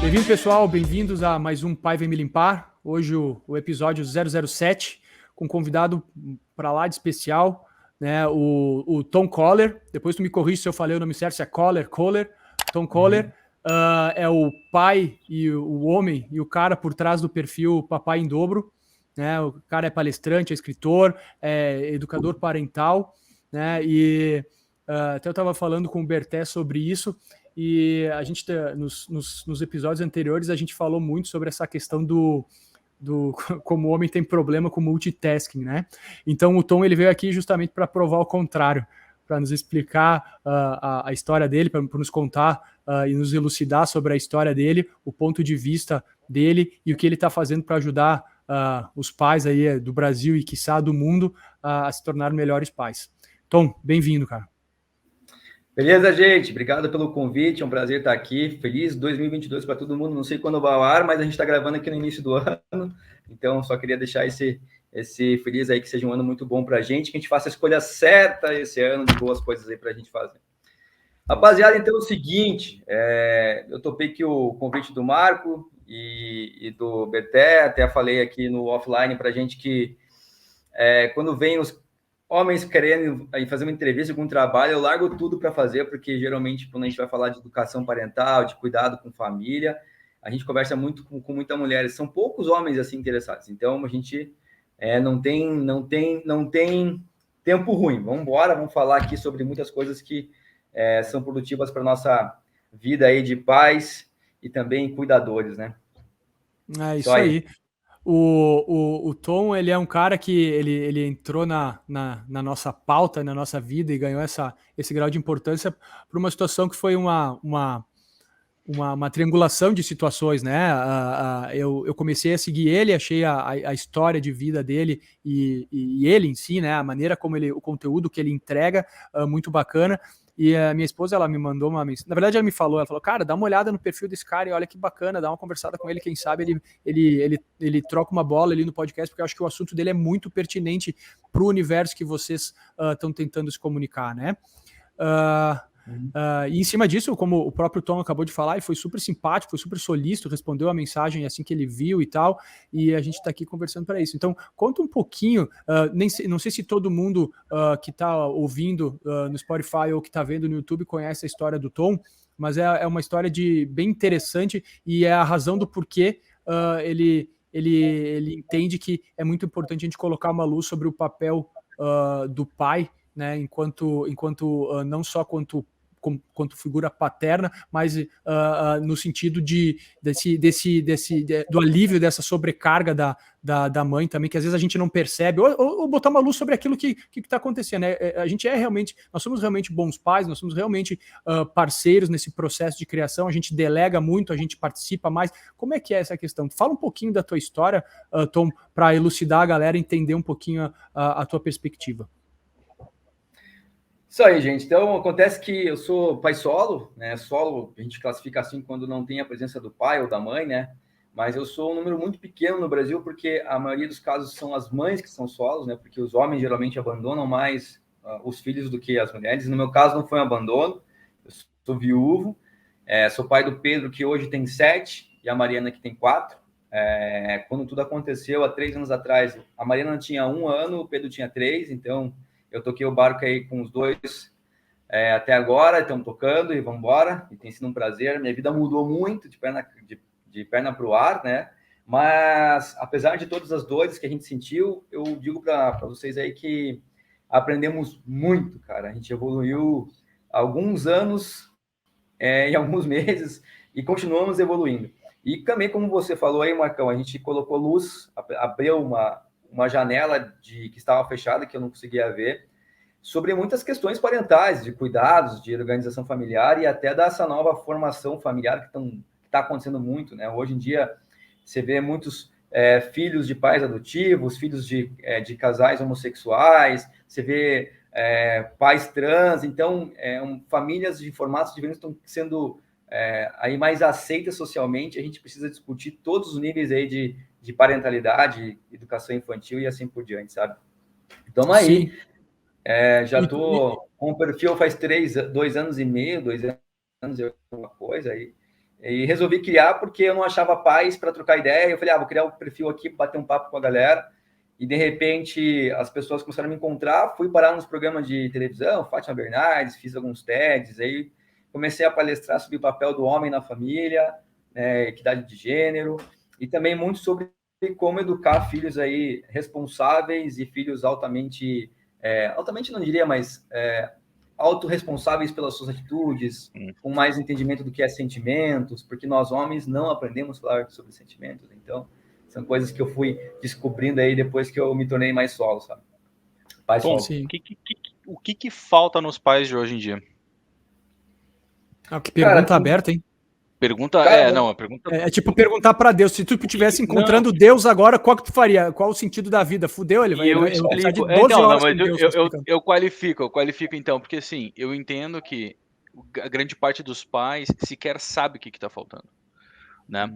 Bem-vindo, pessoal. Bem-vindos a mais um Pai Vem Me Limpar. Hoje o episódio 007, com um convidado para lá de especial, né? O Tom Coller. Depois tu me corrige se eu falei o nome certo, se é Coller. Tom Coller é o pai e o homem e o cara por trás do perfil Papai em Dobro. Né? O cara é palestrante, é escritor, é educador parental, né? E até eu estava falando com o Berté sobre isso. E a gente, nos episódios anteriores, a gente falou muito sobre essa questão do como o homem tem problema com multitasking, né? Então o Tom ele veio aqui justamente para provar o contrário, para nos explicar a história dele, para nos contar e nos elucidar sobre a história dele, o ponto de vista dele e o que ele está fazendo para ajudar os pais aí do Brasil e quiçá do mundo a se tornar melhores pais. Tom, bem-vindo, cara. Beleza, gente? Obrigado pelo convite, é um prazer estar aqui. Feliz 2022 para todo mundo. Não sei quando vai ao ar, mas a gente está gravando aqui no início do ano, então só queria deixar esse feliz aí, que seja um ano muito bom para a gente, que a gente faça a escolha certa esse ano, de boas coisas aí para a gente fazer. Rapaziada, então é o seguinte, eu topei aqui o convite do Marco e do Beté, até falei aqui no offline para a gente que quando vem os homens querendo fazer uma entrevista com um trabalho, eu largo tudo para fazer, porque geralmente quando a gente vai falar de educação parental, de cuidado com família, a gente conversa muito com muitas mulheres, são poucos homens assim interessados, então a gente não tem tempo ruim, vamos embora, vamos falar aqui sobre muitas coisas que são produtivas para nossa vida aí de pais e também cuidadores, né? É Só isso aí. aí. O Tom, ele é um cara que ele entrou na nossa pauta, na nossa vida e ganhou esse grau de importância por uma situação que foi uma triangulação de situações, né? Eu comecei a seguir ele, achei a história de vida dele e ele em si, né? A maneira como o conteúdo que ele entrega, muito bacana. E a minha esposa, ela me mandou uma mensagem. Na verdade, ela falou, cara, dá uma olhada no perfil desse cara e olha que bacana, dá uma conversada com ele, quem sabe ele troca uma bola ali no podcast, porque eu acho que o assunto dele é muito pertinente para o universo que vocês estão tentando se comunicar, né? E em cima disso, como o próprio Tom acabou de falar, ele foi super simpático, foi super solícito, respondeu a mensagem assim que ele viu e tal, e a gente está aqui conversando para isso. Então, conta um pouquinho, não sei se todo mundo que está ouvindo no Spotify ou que está vendo no YouTube conhece a história do Tom, mas é uma história bem interessante e é a razão do porquê ele entende que é muito importante a gente colocar uma luz sobre o papel do pai, né, enquanto não só quanto figura paterna, mas no sentido do alívio dessa sobrecarga da mãe também, que às vezes a gente não percebe, ou botar uma luz sobre aquilo que está acontecendo. Né? A gente nós somos realmente bons pais, nós somos realmente parceiros nesse processo de criação, a gente delega muito, a gente participa mais. Como é que é essa questão? Fala um pouquinho da tua história, Tom, para elucidar a galera, entender um pouquinho a tua perspectiva. Isso aí, gente. Então, acontece que eu sou pai solo, né? Solo, a gente classifica assim quando não tem a presença do pai ou da mãe, né? Mas eu sou um número muito pequeno no Brasil, porque a maioria dos casos são as mães que são solos, né? Porque os homens geralmente abandonam mais os filhos do que as mulheres. No meu caso, não foi um abandono. Eu sou viúvo, sou pai do Pedro, que hoje tem 7, e a Mariana, que tem 4. Quando tudo aconteceu, há 3 anos atrás, a Mariana tinha 1 ano, o Pedro tinha 3, então eu toquei o barco aí com os dois até agora, estamos tocando e vamos embora, e tem sido um prazer. Minha vida mudou muito de perna para o ar, né? Mas, apesar de todas as dores que a gente sentiu, eu digo para vocês aí que aprendemos muito, cara. A gente evoluiu alguns anos em alguns meses e continuamos evoluindo. E também, como você falou aí, Marcão, a gente colocou luz, abriu uma janela que estava fechada, que eu não conseguia ver, sobre muitas questões parentais, de cuidados, de organização familiar e até dessa nova formação familiar que está acontecendo muito, né? Hoje em dia, você vê muitos filhos de pais adotivos, filhos de casais homossexuais, você vê pais trans, então famílias de formatos diferentes estão sendo aí mais aceitas socialmente. A gente precisa discutir todos os níveis aí de parentalidade, educação infantil e assim por diante, sabe? Então aí, Sim. já estou com o perfil faz 2 anos e meio, 2 anos e alguma coisa aí. E resolvi criar porque eu não achava paz para trocar ideia. Eu falei, vou criar um perfil aqui, bater um papo com a galera. E, de repente, as pessoas começaram a me encontrar. Fui parar nos programas de televisão, Fátima Bernardes, fiz alguns TEDs. Aí comecei a palestrar sobre o papel do homem na família, equidade de gênero. E também muito sobre como educar filhos aí responsáveis e filhos altamente não diria, mas autorresponsáveis pelas suas atitudes, com mais entendimento do que é sentimentos, porque nós homens não aprendemos a falar sobre sentimentos. Então, são coisas que eu fui descobrindo aí depois que eu me tornei mais solo, sabe? Pai solo. Sim. O que falta nos pais de hoje em dia? Que pergunta aberta, hein? Pergunta, pergunta... É tipo perguntar para Deus, se tu estivesse encontrando Deus agora, qual que tu faria? Qual o sentido da vida? Fudeu, ele vai precisar de 12 horas com Deus. Eu qualifico então, porque assim, eu entendo que a grande parte dos pais sequer sabe o que está faltando, né?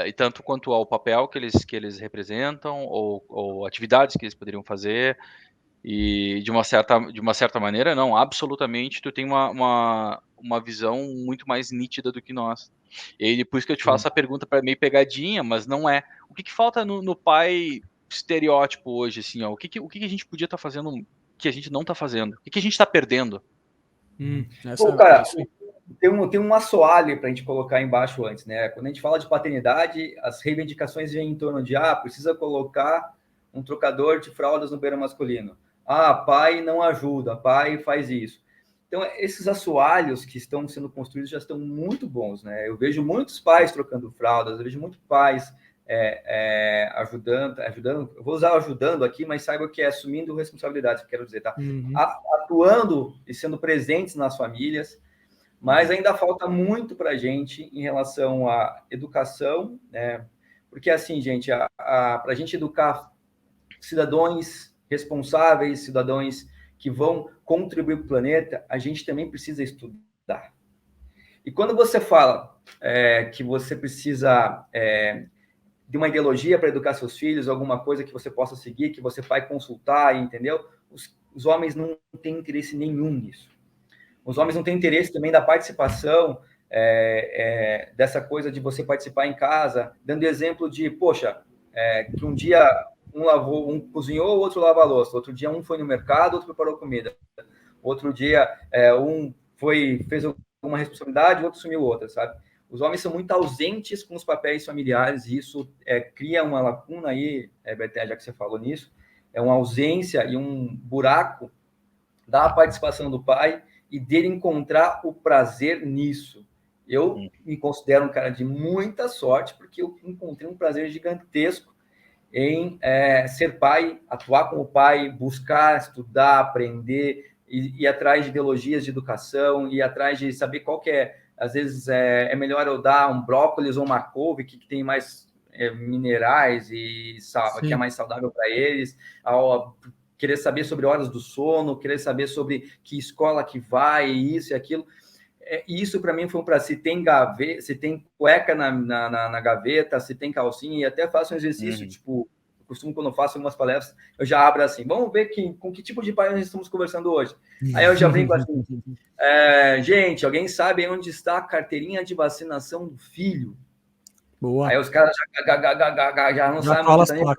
E tanto quanto ao papel que eles representam, ou atividades que eles poderiam fazer, e de uma certa maneira, não, absolutamente, tu tem uma visão muito mais nítida do que nós. E aí, depois que eu te faço essa pergunta para meio pegadinha, mas não é. O que falta no pai estereótipo hoje, assim, ó? O que a gente podia estar fazendo que a gente não está fazendo? O que a gente está perdendo? Cara, tem um assoalho para a gente colocar embaixo antes, né? Quando a gente fala de paternidade, as reivindicações vêm em torno de, precisa colocar um trocador de fraldas no banheiro masculino. Pai não ajuda, pai faz isso. Então, esses assoalhos que estão sendo construídos já estão muito bons, né? Eu vejo muitos pais trocando fraldas, eu vejo muitos pais ajudando, eu vou usar ajudando aqui, mas saiba que é assumindo responsabilidades, quero dizer, tá? Atuando e sendo presentes nas famílias, mas ainda falta muito para a gente em relação à educação, né? Porque, assim, gente, para a gente educar cidadãos responsáveis, cidadãos que vão contribuir para o planeta, a gente também precisa estudar. E quando você fala que você precisa de uma ideologia para educar seus filhos, alguma coisa que você possa seguir, que você vai consultar, entendeu? Os homens não têm interesse nenhum nisso. Os homens não têm interesse também da participação, dessa coisa de você participar em casa, dando exemplo de, que um dia um cozinhou, o outro lava a louça, outro dia um foi no mercado, outro preparou comida, outro dia um fez alguma responsabilidade, o outro assumiu outra, sabe? Os homens são muito ausentes com os papéis familiares e isso cria uma lacuna aí, Beté, já que você falou nisso, é uma ausência e um buraco da participação do pai e dele encontrar o prazer nisso. Eu me considero um cara de muita sorte porque eu encontrei um prazer gigantesco em ser pai, atuar como pai, buscar, estudar, aprender, ir atrás de ideologias de educação, ir atrás de saber qual que é. Às vezes é melhor eu dar um brócolis ou uma couve que tem mais minerais e que é mais saudável para eles, querer saber sobre horas do sono, querer saber sobre que escola que vai, isso e aquilo. Isso para mim foi um prazer. Se tem cueca na gaveta, se tem calcinha, e até faço um exercício, tipo, eu costumo, quando eu faço umas palestras, eu já abro assim, vamos ver com que tipo de pai nós estamos conversando hoje. Aí eu já brinco assim, gente, alguém sabe onde está a carteirinha de vacinação do filho? Boa. Aí os caras já não sabem onde está.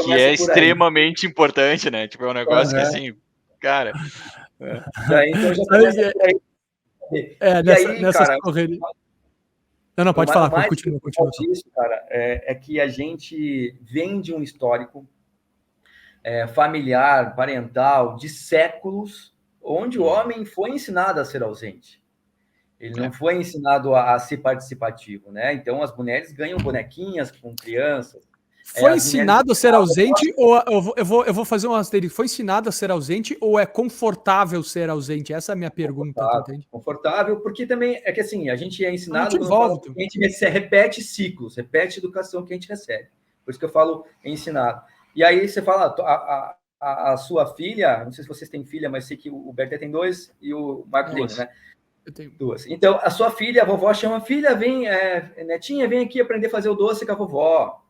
Que é extremamente importante, né? Tipo, é um negócio que assim, cara... Então já começa por aí. Nessa correria. Não, pode falar, continua. Isso, cara, é que a gente vem de um histórico familiar, parental, de séculos, onde o homem foi ensinado a ser ausente. Ele não foi ensinado a ser participativo, né? Então, as mulheres ganham bonequinhas com crianças. Foi ensinado a ser ausente ou eu vou fazer um asterisco. Foi ensinado a ser ausente ou é confortável ser ausente? Essa é a minha pergunta. Confortável, porque também é que assim, a gente é ensinado, a gente repete ciclos, repete educação que a gente recebe. Por isso que eu falo ensinado. E aí você fala, a sua filha, não sei se vocês têm filha, mas sei que o Berté tem 2 e o Marco tem, né? Eu tenho 2. Então, a sua filha, a vovó chama, filha, vem, netinha, vem aqui aprender a fazer o doce com a vovó.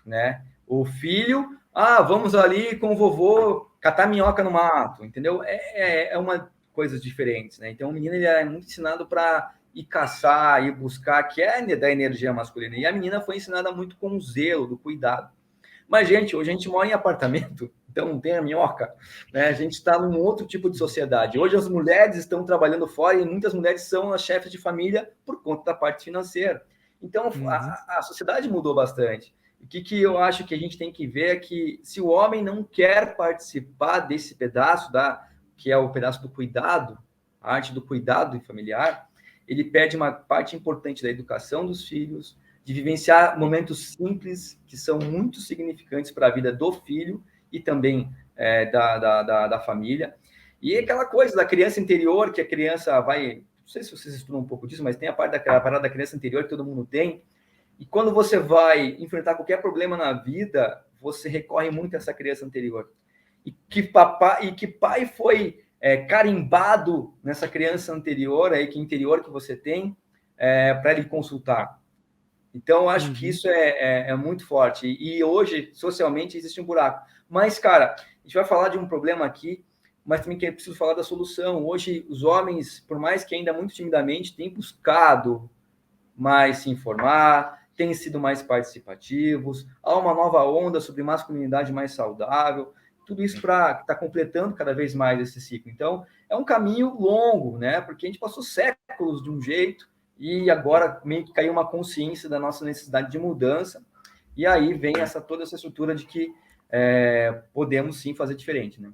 Né? O filho, vamos ali com o vovô catar minhoca no mato, entendeu? É uma coisa diferente, né? Então o menino ele é muito ensinado para ir caçar, ir buscar, que é da energia masculina. E a menina foi ensinada muito com o zelo, do cuidado. Mas, gente, hoje a gente mora em apartamento, então não tem a minhoca, né? A gente está num outro tipo de sociedade. Hoje as mulheres estão trabalhando fora e muitas mulheres são as chefes de família por conta da parte financeira. Então, a sociedade mudou bastante. O que eu acho que a gente tem que ver é que se o homem não quer participar desse pedaço, que é o pedaço do cuidado, a arte do cuidado familiar, ele perde uma parte importante da educação dos filhos, de vivenciar momentos simples que são muito significantes para a vida do filho e também da família. E aquela coisa da criança interior, que a criança vai... Não sei se vocês estudam um pouco disso, mas tem a parada da criança interior que todo mundo tem. E quando você vai enfrentar qualquer problema na vida, você recorre muito a essa criança anterior. E que pai foi carimbado nessa criança anterior, aí, que interior que você tem, para ele consultar. Então, eu acho que isso é muito forte. E hoje, socialmente, existe um buraco. Mas, cara, a gente vai falar de um problema aqui, mas também que é preciso falar da solução. Hoje, os homens, por mais que ainda muito timidamente, têm buscado mais se informar, têm sido mais participativos. Há uma nova onda sobre masculinidade mais saudável. Tudo isso está completando cada vez mais esse ciclo. Então, é um caminho longo, né? Porque a gente passou séculos de um jeito, e agora meio que caiu uma consciência da nossa necessidade de mudança, e aí vem toda essa estrutura de que podemos sim fazer diferente, né?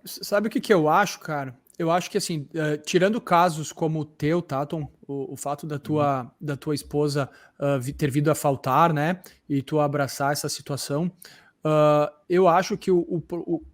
Sabe o que eu acho, cara? Eu acho que, assim, tirando casos como o teu, tá, Tom? O fato da tua esposa ter vindo a faltar, né? E tu abraçar essa situação. Eu acho que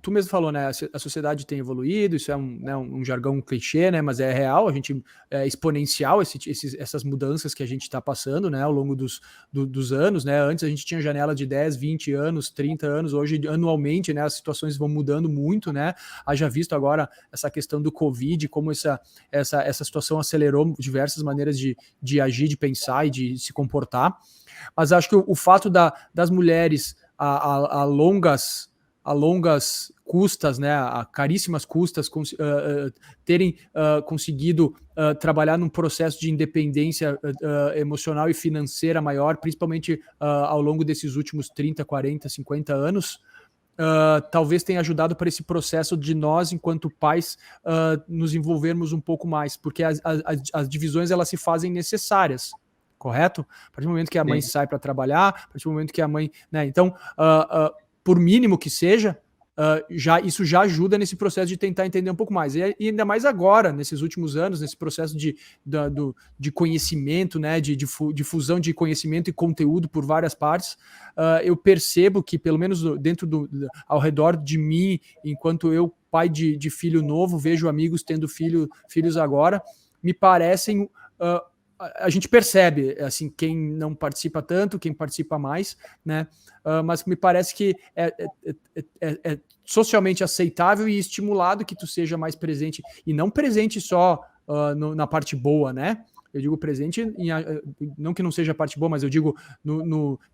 tu mesmo falou, né? A sociedade tem evoluído, isso é um jargão clichê, né? Mas é real, a gente é exponencial essas mudanças que a gente está passando, né? Ao longo dos anos, né? Antes a gente tinha janela de 10, 20 anos, 30 anos, hoje anualmente, né? As situações vão mudando muito, né? Haja visto agora essa questão do Covid, como essa situação acelerou diversas maneiras de agir, de pensar e de se comportar. Mas acho que o fato das mulheres a longas custas, né, a caríssimas custas, terem conseguido trabalhar num processo de independência emocional e financeira maior, principalmente ao longo desses últimos 30, 40, 50 anos, talvez tenha ajudado para esse processo de nós, enquanto pais, nos envolvermos um pouco mais, porque as divisões elas se fazem necessárias. Correto? A partir do momento que a mãe sai para trabalhar, a partir do momento que a mãe... Né, então, por mínimo que seja, isso já ajuda nesse processo de tentar entender um pouco mais. E ainda mais agora, nesses últimos anos, nesse processo de conhecimento, né, de difusão de conhecimento e conteúdo por várias partes, eu percebo que, pelo menos ao redor de mim, enquanto eu, pai de filho novo, vejo amigos tendo filhos agora, me parecem... a gente percebe, assim, quem não participa tanto, quem participa mais, né? Mas me parece que é socialmente aceitável e estimulado que tu seja mais presente, e não presente só na parte boa, né? Eu digo presente, não que não seja a parte boa, mas eu digo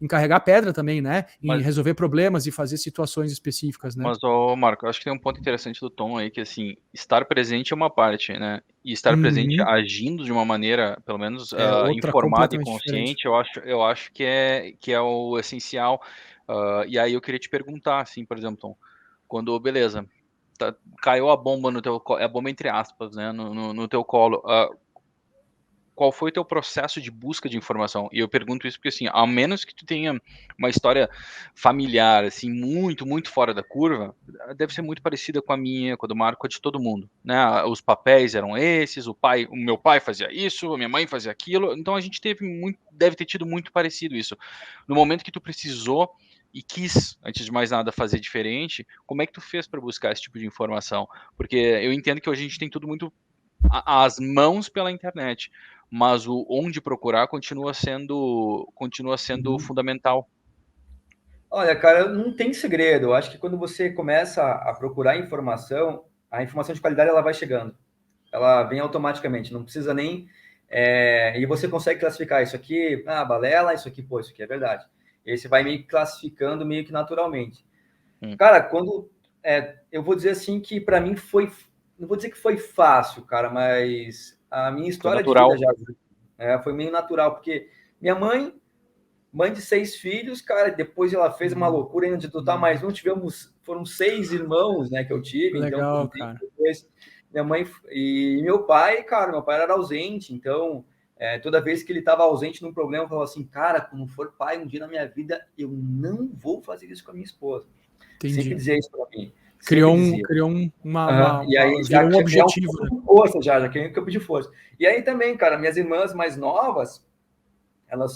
em carregar pedra também, né? Em resolver problemas e fazer situações específicas, né? Mas, Marco, acho que tem um ponto interessante do Tom aí, que, assim, estar presente é uma parte, né? E estar presente agindo de uma maneira, pelo menos, informada e consciente, eu acho que é o essencial. E aí eu queria te perguntar, assim, por exemplo, Tom, quando, beleza, caiu a bomba no teu colo, a bomba entre aspas, né, no teu colo, qual foi o teu processo de busca de informação? E eu pergunto isso porque, assim, a menos que tu tenha uma história familiar, assim, muito, muito fora da curva, deve ser muito parecida com a minha, com a do Marco, com a de todo mundo, né? Os papéis eram esses, o meu pai fazia isso, a minha mãe fazia aquilo, então a gente deve ter tido muito parecido isso. No momento que tu precisou e quis, antes de mais nada, fazer diferente, como é que tu fez para buscar esse tipo de informação? Porque eu entendo que hoje a gente tem tudo muito às mãos pela internet, mas o onde procurar continua sendo fundamental. Olha, cara, não tem segredo. Eu acho que quando você começa a procurar informação, a informação de qualidade ela vai chegando. Ela vem automaticamente, não precisa nem... e você consegue classificar isso aqui, balela, isso aqui é verdade. E aí você vai meio que classificando meio que naturalmente. Cara, eu vou dizer assim que para mim foi... Não vou dizer que foi fácil, cara, mas a minha história natural. de vida já. Foi meio natural, porque minha mãe de 6 filhos, cara, depois ela fez uma loucura ainda de adotar mais um, foram 6 irmãos, né, que eu tive. Legal, então, cara. Depois, minha mãe e meu pai, cara, meu pai era ausente, então toda vez que ele estava ausente num problema, eu falava assim, cara, quando for pai um dia na minha vida, eu não vou fazer isso com a minha esposa. Entendi. Sempre dizia isso para mim. Criou E aí virou um objetivo, né? Força já queria que eu pedi força. E aí também, cara, minhas irmãs mais novas, elas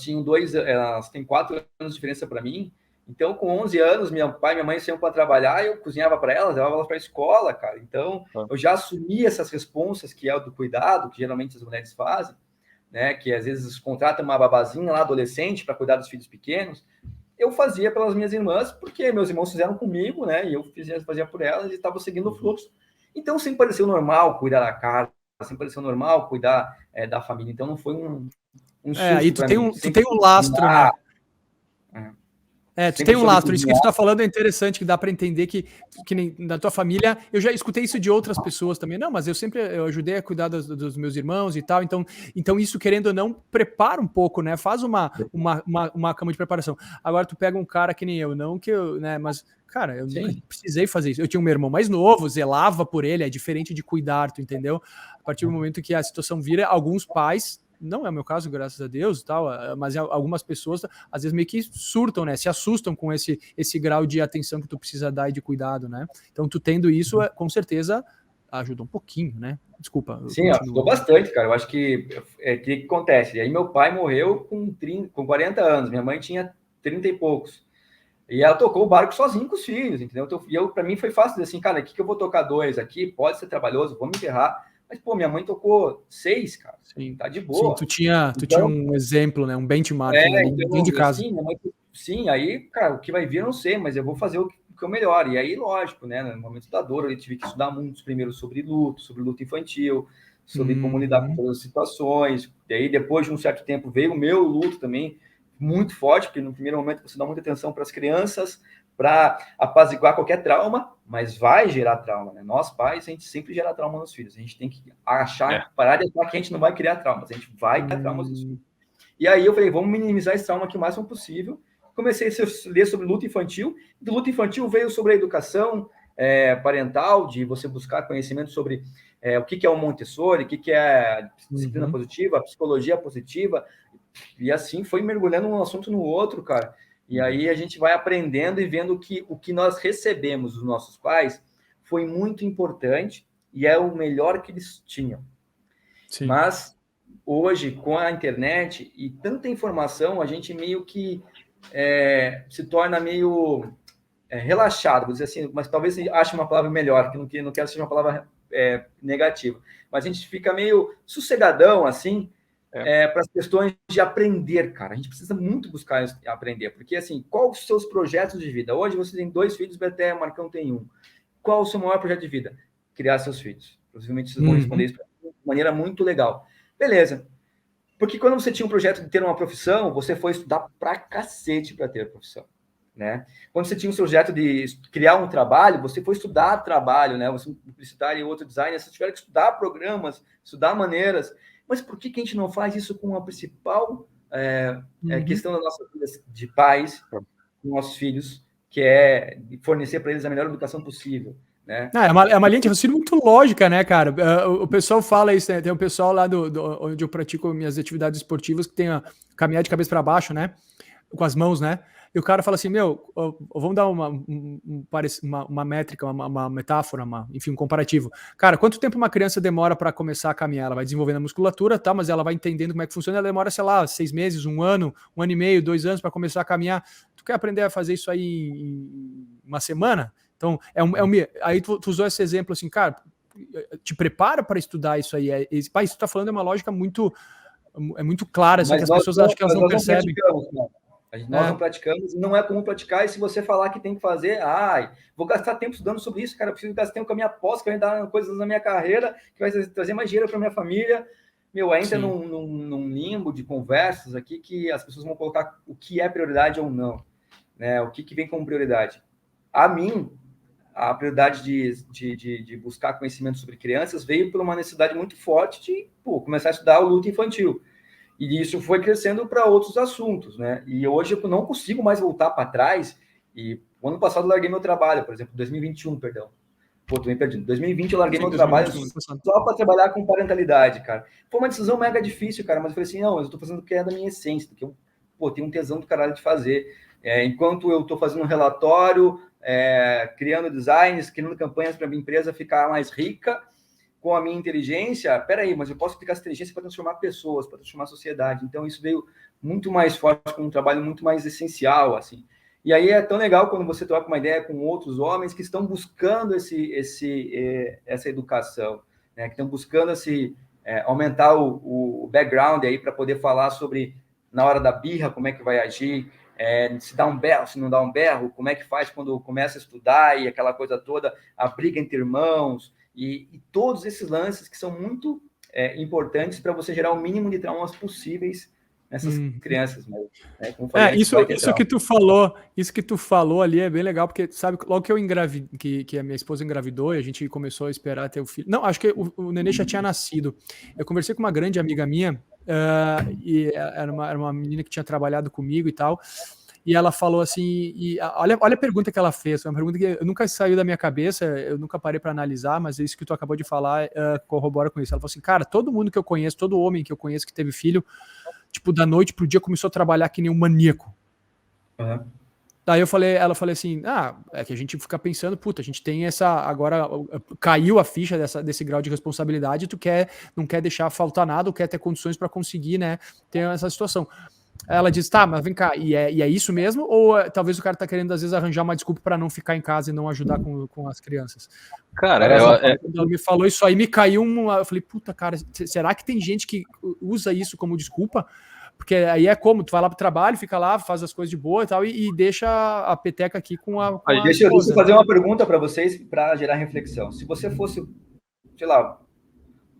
têm 4 anos de diferença para mim. Então, com 11 anos, meu pai e minha mãe saíam para trabalhar, eu cozinhava para elas, levava elas para a escola, cara. Então, eu já assumi essas responsas, que é o do cuidado, que geralmente as mulheres fazem, né? Que às vezes contratam uma babazinha lá, adolescente, para cuidar dos filhos pequenos. Eu fazia pelas minhas irmãs, porque meus irmãos fizeram comigo, né? E eu fazia por elas e estava seguindo o fluxo. Então, sempre pareceu normal cuidar da casa, sempre pareceu normal cuidar da família. Então, não foi um susto aí tu tem um lastro, né? Tu tem um lastro. Isso que tu tá falando é interessante, que dá para entender que nem da tua família. Eu já escutei isso de outras pessoas também. Não, mas eu ajudei a cuidar dos meus irmãos e tal. Então isso, querendo ou não, prepara um pouco, né? Faz uma cama de preparação. Agora tu pega um cara que nem eu, não que eu, né? Mas, cara, eu nunca precisei fazer isso. Eu tinha um meu irmão mais novo, zelava por ele, é diferente de cuidar, tu entendeu? A partir do momento que a situação vira, alguns pais, não é o meu caso, graças a Deus, tal, mas algumas pessoas às vezes meio que surtam, né? Se assustam com esse grau de atenção que tu precisa dar e de cuidado, né? Então, tu tendo isso, com certeza ajuda um pouquinho, né? Desculpa. Sim, ajudou bastante, cara. Eu acho que o que acontece? E aí meu pai morreu com 40 anos, minha mãe tinha 30 e poucos. E ela tocou o barco sozinho com os filhos, entendeu? E para mim foi fácil dizer assim, cara, aqui que eu vou tocar 2 aqui, pode ser trabalhoso, vou me ferrar. Mas, pô, minha mãe tocou 6, cara. Sim. Tá de boa. Sim, tu tinha um exemplo, né? Um benchmark então, de casa. Sim, aí, cara, o que vai vir eu não sei, mas eu vou fazer o que eu melhor. E aí, lógico, né? No momento da dor, eu tive que estudar muito primeiro sobre luto infantil, sobre como lidar com todas as situações. E aí, depois de um certo tempo, veio o meu luto também, muito forte, porque no primeiro momento você dá muita atenção para as crianças, para apaziguar qualquer trauma, mas vai gerar trauma, né? Nós, pais, a gente sempre gera trauma nos filhos. A gente tem que parar de achar que a gente não vai criar traumas. A gente vai criar traumas nos filhos. E aí eu falei, vamos minimizar esse trauma aqui o máximo possível. Comecei a ler sobre luto infantil. Do luto infantil veio sobre a educação parental, de você buscar conhecimento sobre o que é o Montessori, o que é a disciplina positiva, a psicologia positiva. E assim foi mergulhando um assunto no outro, cara. E aí a gente vai aprendendo e vendo que o que nós recebemos dos nossos pais foi muito importante e é o melhor que eles tinham. Sim. Mas hoje, com a internet e tanta informação, a gente meio que se torna meio relaxado, vou dizer assim, mas talvez ache uma palavra melhor, que não quero ser uma palavra negativa. Mas a gente fica meio sossegadão, assim, para as questões de aprender, cara. A gente precisa muito buscar aprender, porque, assim, quais os seus projetos de vida? Hoje você tem 2 filhos, Beté, Marcão tem 1. Qual o seu maior projeto de vida? Criar seus filhos. Possivelmente vocês vão responder isso de maneira muito legal. Beleza. Porque quando você tinha um projeto de ter uma profissão, você foi estudar pra cacete para ter a profissão, né? Quando você tinha um projeto de criar um trabalho, você foi estudar trabalho, né? Você publicitário e outro designer, você tiveram que estudar programas, estudar maneiras. Mas por que a gente não faz isso com a principal questão da nossa vida de pais, com nossos filhos, que é fornecer para eles a melhor educação possível, né? É uma linha de raciocínio muito lógica, né, cara? O pessoal fala isso, né? Tem um pessoal lá onde eu pratico minhas atividades esportivas que tem a caminhar de cabeça para baixo, né? Com as mãos, né? E o cara fala assim, vamos dar uma métrica, uma metáfora, enfim, um comparativo. Cara, quanto tempo uma criança demora para começar a caminhar? Ela vai desenvolvendo a musculatura, tá? Mas ela vai entendendo como é que funciona, ela demora, sei lá, 6 meses, 1 ano, 1 ano e meio, 2 anos para começar a caminhar. Tu quer aprender a fazer isso aí em uma semana? Então, aí tu usou esse exemplo assim, cara, te prepara para estudar isso aí. Isso que tu tá falando é uma lógica muito clara, assim, que as pessoas acham que elas não percebem. Nós não praticamos, não é comum praticar, e se você falar que tem que fazer, vou gastar tempo estudando sobre isso, cara, eu preciso gastar tempo com a minha pós, que vai dar coisas na minha carreira, que vai trazer mais dinheiro para minha família. Entra num limbo de conversas aqui que as pessoas vão colocar o que é prioridade ou não, né? O que vem como prioridade. A mim, a prioridade de buscar conhecimento sobre crianças veio por uma necessidade muito forte de começar a estudar o luto infantil. E isso foi crescendo para outros assuntos, né? E hoje eu não consigo mais voltar para trás. E o ano passado eu larguei meu trabalho, por exemplo, 2021, perdão. Tô me perdendo. 2020 eu larguei meu trabalho só para trabalhar com parentalidade, cara. Foi uma decisão mega difícil, cara, mas eu falei assim, não, eu estou fazendo o que é da minha essência, porque eu tenho um tesão do caralho de fazer. Enquanto eu estou fazendo um relatório, criando designs, criando campanhas para minha empresa ficar mais rica, com a minha inteligência, peraí, mas eu posso aplicar essa inteligência para transformar pessoas, para transformar a sociedade. Então, isso veio muito mais forte, com um trabalho muito mais essencial, assim. E aí é tão legal quando você troca uma ideia com outros homens que estão buscando essa educação, né? Que estão buscando aumentar o background aí para poder falar sobre, na hora da birra, como é que vai agir, se dá um berro, se não dá um berro, como é que faz quando começa a estudar e aquela coisa toda, a briga entre irmãos, e todos esses lances que são muito importantes para você gerar o mínimo de traumas possíveis nessas crianças. Né? Como falei, isso que tu falou ali é bem legal, porque sabe, logo que eu engravidei, que a minha esposa engravidou e a gente começou a esperar ter o filho. Não, acho que o nenê já tinha nascido. Eu conversei com uma grande amiga minha, e era uma menina que tinha trabalhado comigo e tal. E ela falou assim, olha a pergunta que ela fez, uma pergunta que nunca saiu da minha cabeça, eu nunca parei para analisar, mas isso que tu acabou de falar corrobora com isso. Ela falou assim, cara, todo mundo que eu conheço, todo homem que eu conheço que teve filho, tipo, da noite pro dia começou a trabalhar que nem um maníaco. Uhum. Daí ela falei assim, é que a gente fica pensando, puta, a gente tem agora caiu a ficha desse grau de responsabilidade, não quer deixar faltar nada, ou quer ter condições para conseguir, né, ter essa situação. Ela disse, tá, mas vem cá, e é isso mesmo? Ou talvez o cara tá querendo, às vezes, arranjar uma desculpa para não ficar em casa e não ajudar com as crianças? Cara, quando ela me falou isso aí, me caiu eu falei, puta, cara, será que tem gente que usa isso como desculpa? Porque aí é como, tu vai lá pro trabalho, fica lá, faz as coisas de boa e tal, e deixa a peteca aqui com a deixa eu fazer uma pergunta para vocês, para gerar reflexão. Se você fosse, sei lá,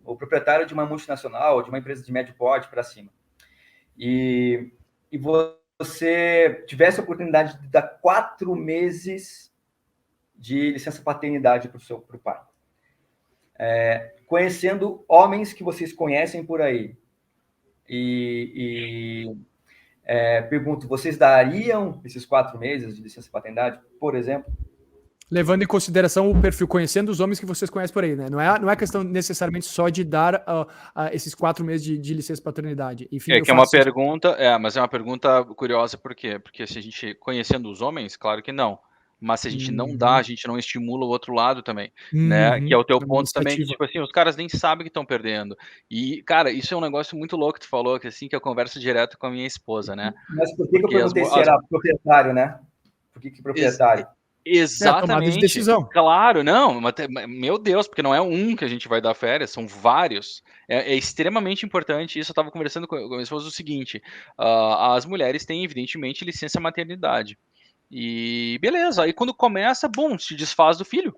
o proprietário de uma multinacional, de uma empresa de médio porte para cima, e você tivesse a oportunidade de dar 4 meses de licença paternidade para o pai, conhecendo homens que vocês conhecem por aí, pergunto, vocês dariam esses 4 meses de licença paternidade, por exemplo? Levando em consideração o perfil, conhecendo os homens que vocês conhecem por aí, né? Não é questão necessariamente só de dar esses 4 meses de licença paternidade. Enfim, que é uma pergunta, mas é uma pergunta curiosa, por quê? Porque se a gente, conhecendo os homens, claro que não. Mas se a gente não dá, a gente não estimula o outro lado também, né? Que é o teu ponto também, que, tipo assim, os caras nem sabem que estão perdendo. E, cara, isso é um negócio muito louco que tu falou, que assim, que eu converso direto com a minha esposa, né? Mas por que eu perguntei se era proprietário, né? Por que proprietário? Exatamente. Tomada de decisão. Claro, não, meu Deus, porque não é um que a gente vai dar férias, são vários. É extremamente importante isso. Eu estava conversando com a minha esposa o seguinte: as mulheres têm, evidentemente, licença maternidade. E beleza, aí quando começa, se desfaz do filho.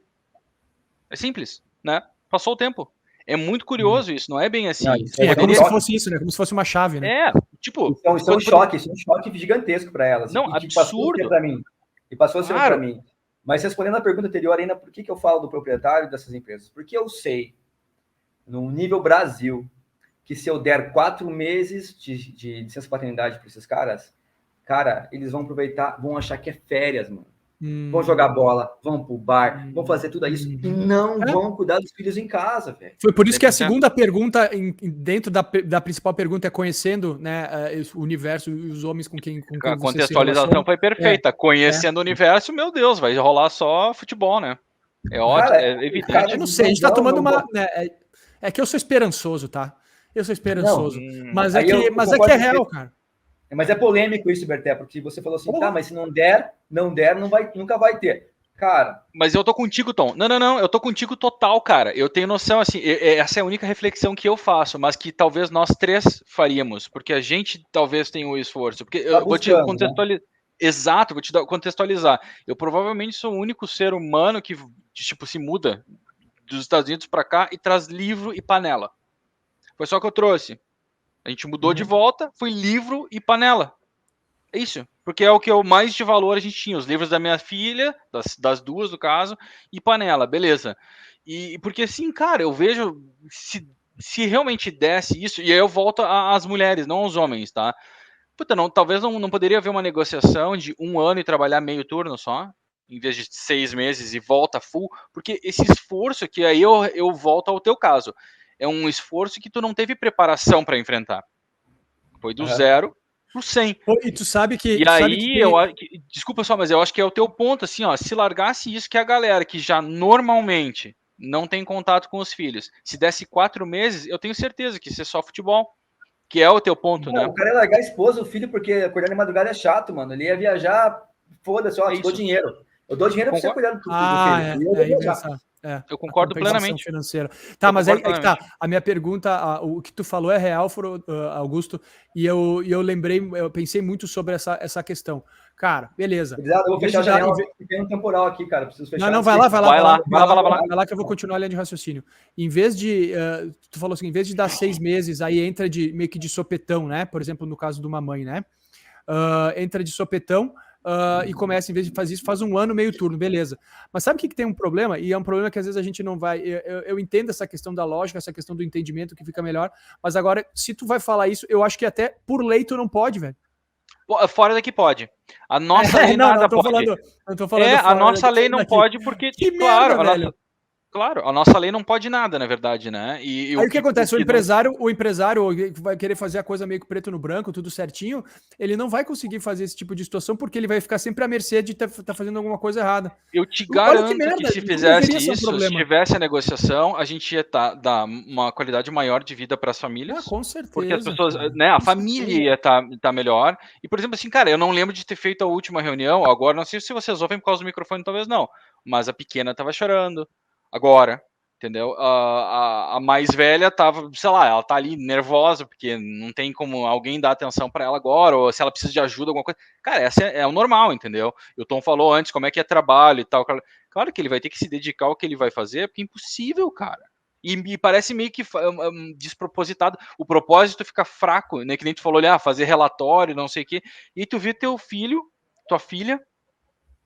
É simples, né? Passou o tempo. É muito curioso isso, não é bem assim. É como se fosse isso, né? Como se fosse uma chave, né? Tipo. Isso é um choque gigantesco para elas. Não, absurdo. E passou a ser para mim. Mas respondendo a pergunta anterior, ainda por que eu falo do proprietário dessas empresas? Porque eu sei, no nível Brasil, que se eu der 4 meses de licença paternidade para esses caras, cara, eles vão aproveitar, vão achar que é férias, mano. Vão jogar bola, vão pro bar, vão fazer tudo isso e não vão cuidar dos filhos em casa, velho. Foi por isso que a segunda pergunta, dentro da principal pergunta, é conhecendo, né, o universo e os homens com quem a contextualização foi perfeita. Conhecendo o universo, meu Deus, vai rolar só futebol, né? É ótimo, é evidente. Cara, eu não sei, a gente tá tomando uma... É que eu sou esperançoso, tá? Eu sou esperançoso. Mas é que é real, cara. Mas é polêmico isso, Berté, porque você falou assim, mas se não der, nunca vai ter. Cara... Mas eu tô contigo, Tom. Não, eu tô contigo total, cara. Eu tenho noção, assim, essa é a única reflexão que eu faço, mas que talvez nós 3 faríamos, porque a gente talvez tenha o esforço. Porque eu vou te contextualizar. Né? Exato, vou te contextualizar. Eu provavelmente sou o único ser humano que, tipo, se muda dos Estados Unidos pra cá e traz livro e panela. Foi só que eu trouxe. A gente mudou de volta, foi livro e panela. É isso, porque é o que eu mais de valor a gente tinha, os livros da minha filha, das duas, no caso, e panela, beleza. E porque assim, cara, eu vejo se realmente desse isso, e aí eu volto às mulheres, não aos homens, tá? Puta, não, talvez não poderia haver uma negociação de 1 ano e trabalhar meio turno só, em vez de 6 meses e volta full, porque esse esforço aqui, aí eu volto ao teu caso, é um esforço que tu não teve preparação para enfrentar. Foi do Aham. 0 pro 100. Pô, e tu sabe que, E aí, desculpa só, mas eu acho que é o teu ponto, assim, ó, se largasse isso que a galera que já normalmente não tem contato com os filhos, se desse 4 meses, eu tenho certeza que isso é só futebol, que é o teu ponto, né? O cara ia largar a esposa, o filho, porque acordar de madrugada é chato, mano. Ele ia viajar, foda-se, ó, É te dou isso. dinheiro. Eu dou dinheiro pra você Concordo. cuidar do filho. E eu vou aí vem viajar. Eu a concordo compensação plenamente. financeira. Tá, Eu mas concordo aí que tá. plenamente. A minha pergunta, o que tu falou é real, Augusto, e eu lembrei, eu pensei muito sobre essa questão. Cara, beleza. Eu vou Em vez fechar a de dar- janela, porque tem um temporal aqui, cara. Preciso fechar. Não, vai lá, vai lá, Vai vai lá, lá, vai lá, vai lá, vai lá. vai lá que eu vou continuar a linha de raciocínio. Em vez de, tu falou assim, em vez de dar 6 meses, aí entra meio que de sopetão, né? Por exemplo, no caso de uma mãe, né? Entra de sopetão e começa, em vez de fazer isso, faz 1 ano meio turno, beleza. Mas sabe o que tem um problema? E é um problema que às vezes a gente não vai. Eu entendo essa questão da lógica, essa questão do entendimento que fica melhor, mas agora, se tu vai falar isso, eu acho que até por lei tu não pode, velho. Fora daqui pode. A nossa lei não, nada tô pode. falando, não tô falando A fora, nossa eu tô lei falando não aqui. pode porque, Que claro, merda, velho. Claro, a nossa lei não pode nada, na verdade, né? E Aí o que acontece? O não- empresário que vai querer fazer a coisa meio que preto no branco, tudo certinho, ele não vai conseguir fazer esse tipo de situação porque ele vai ficar sempre à mercê de tá fazendo alguma coisa errada. Eu te Olha que garanto que merda, se não fizesse deveria ser um isso, se problema. tivesse a negociação, a gente ia dar uma qualidade maior de vida para as famílias, Com porque as certeza, pessoas, cara. né, a Com família certeza. ia tá melhor. E, por exemplo, assim, cara, eu não lembro de ter feito a última reunião, agora, não sei se vocês ouvem por causa do microfone, talvez não, mas a pequena tava chorando, agora, entendeu? A mais velha tava, sei lá, ela tá ali nervosa, porque não tem como alguém dar atenção para ela agora, ou se ela precisa de ajuda, alguma coisa. Cara, essa é o normal, entendeu? E o Tom falou antes como é que é trabalho e tal. Claro que ele vai ter que se dedicar ao que ele vai fazer, porque é impossível, cara. E me parece meio que despropositado. O propósito fica fraco, né? Que nem tu falou ali, fazer relatório, não sei o quê. E tu vê teu filho, tua filha,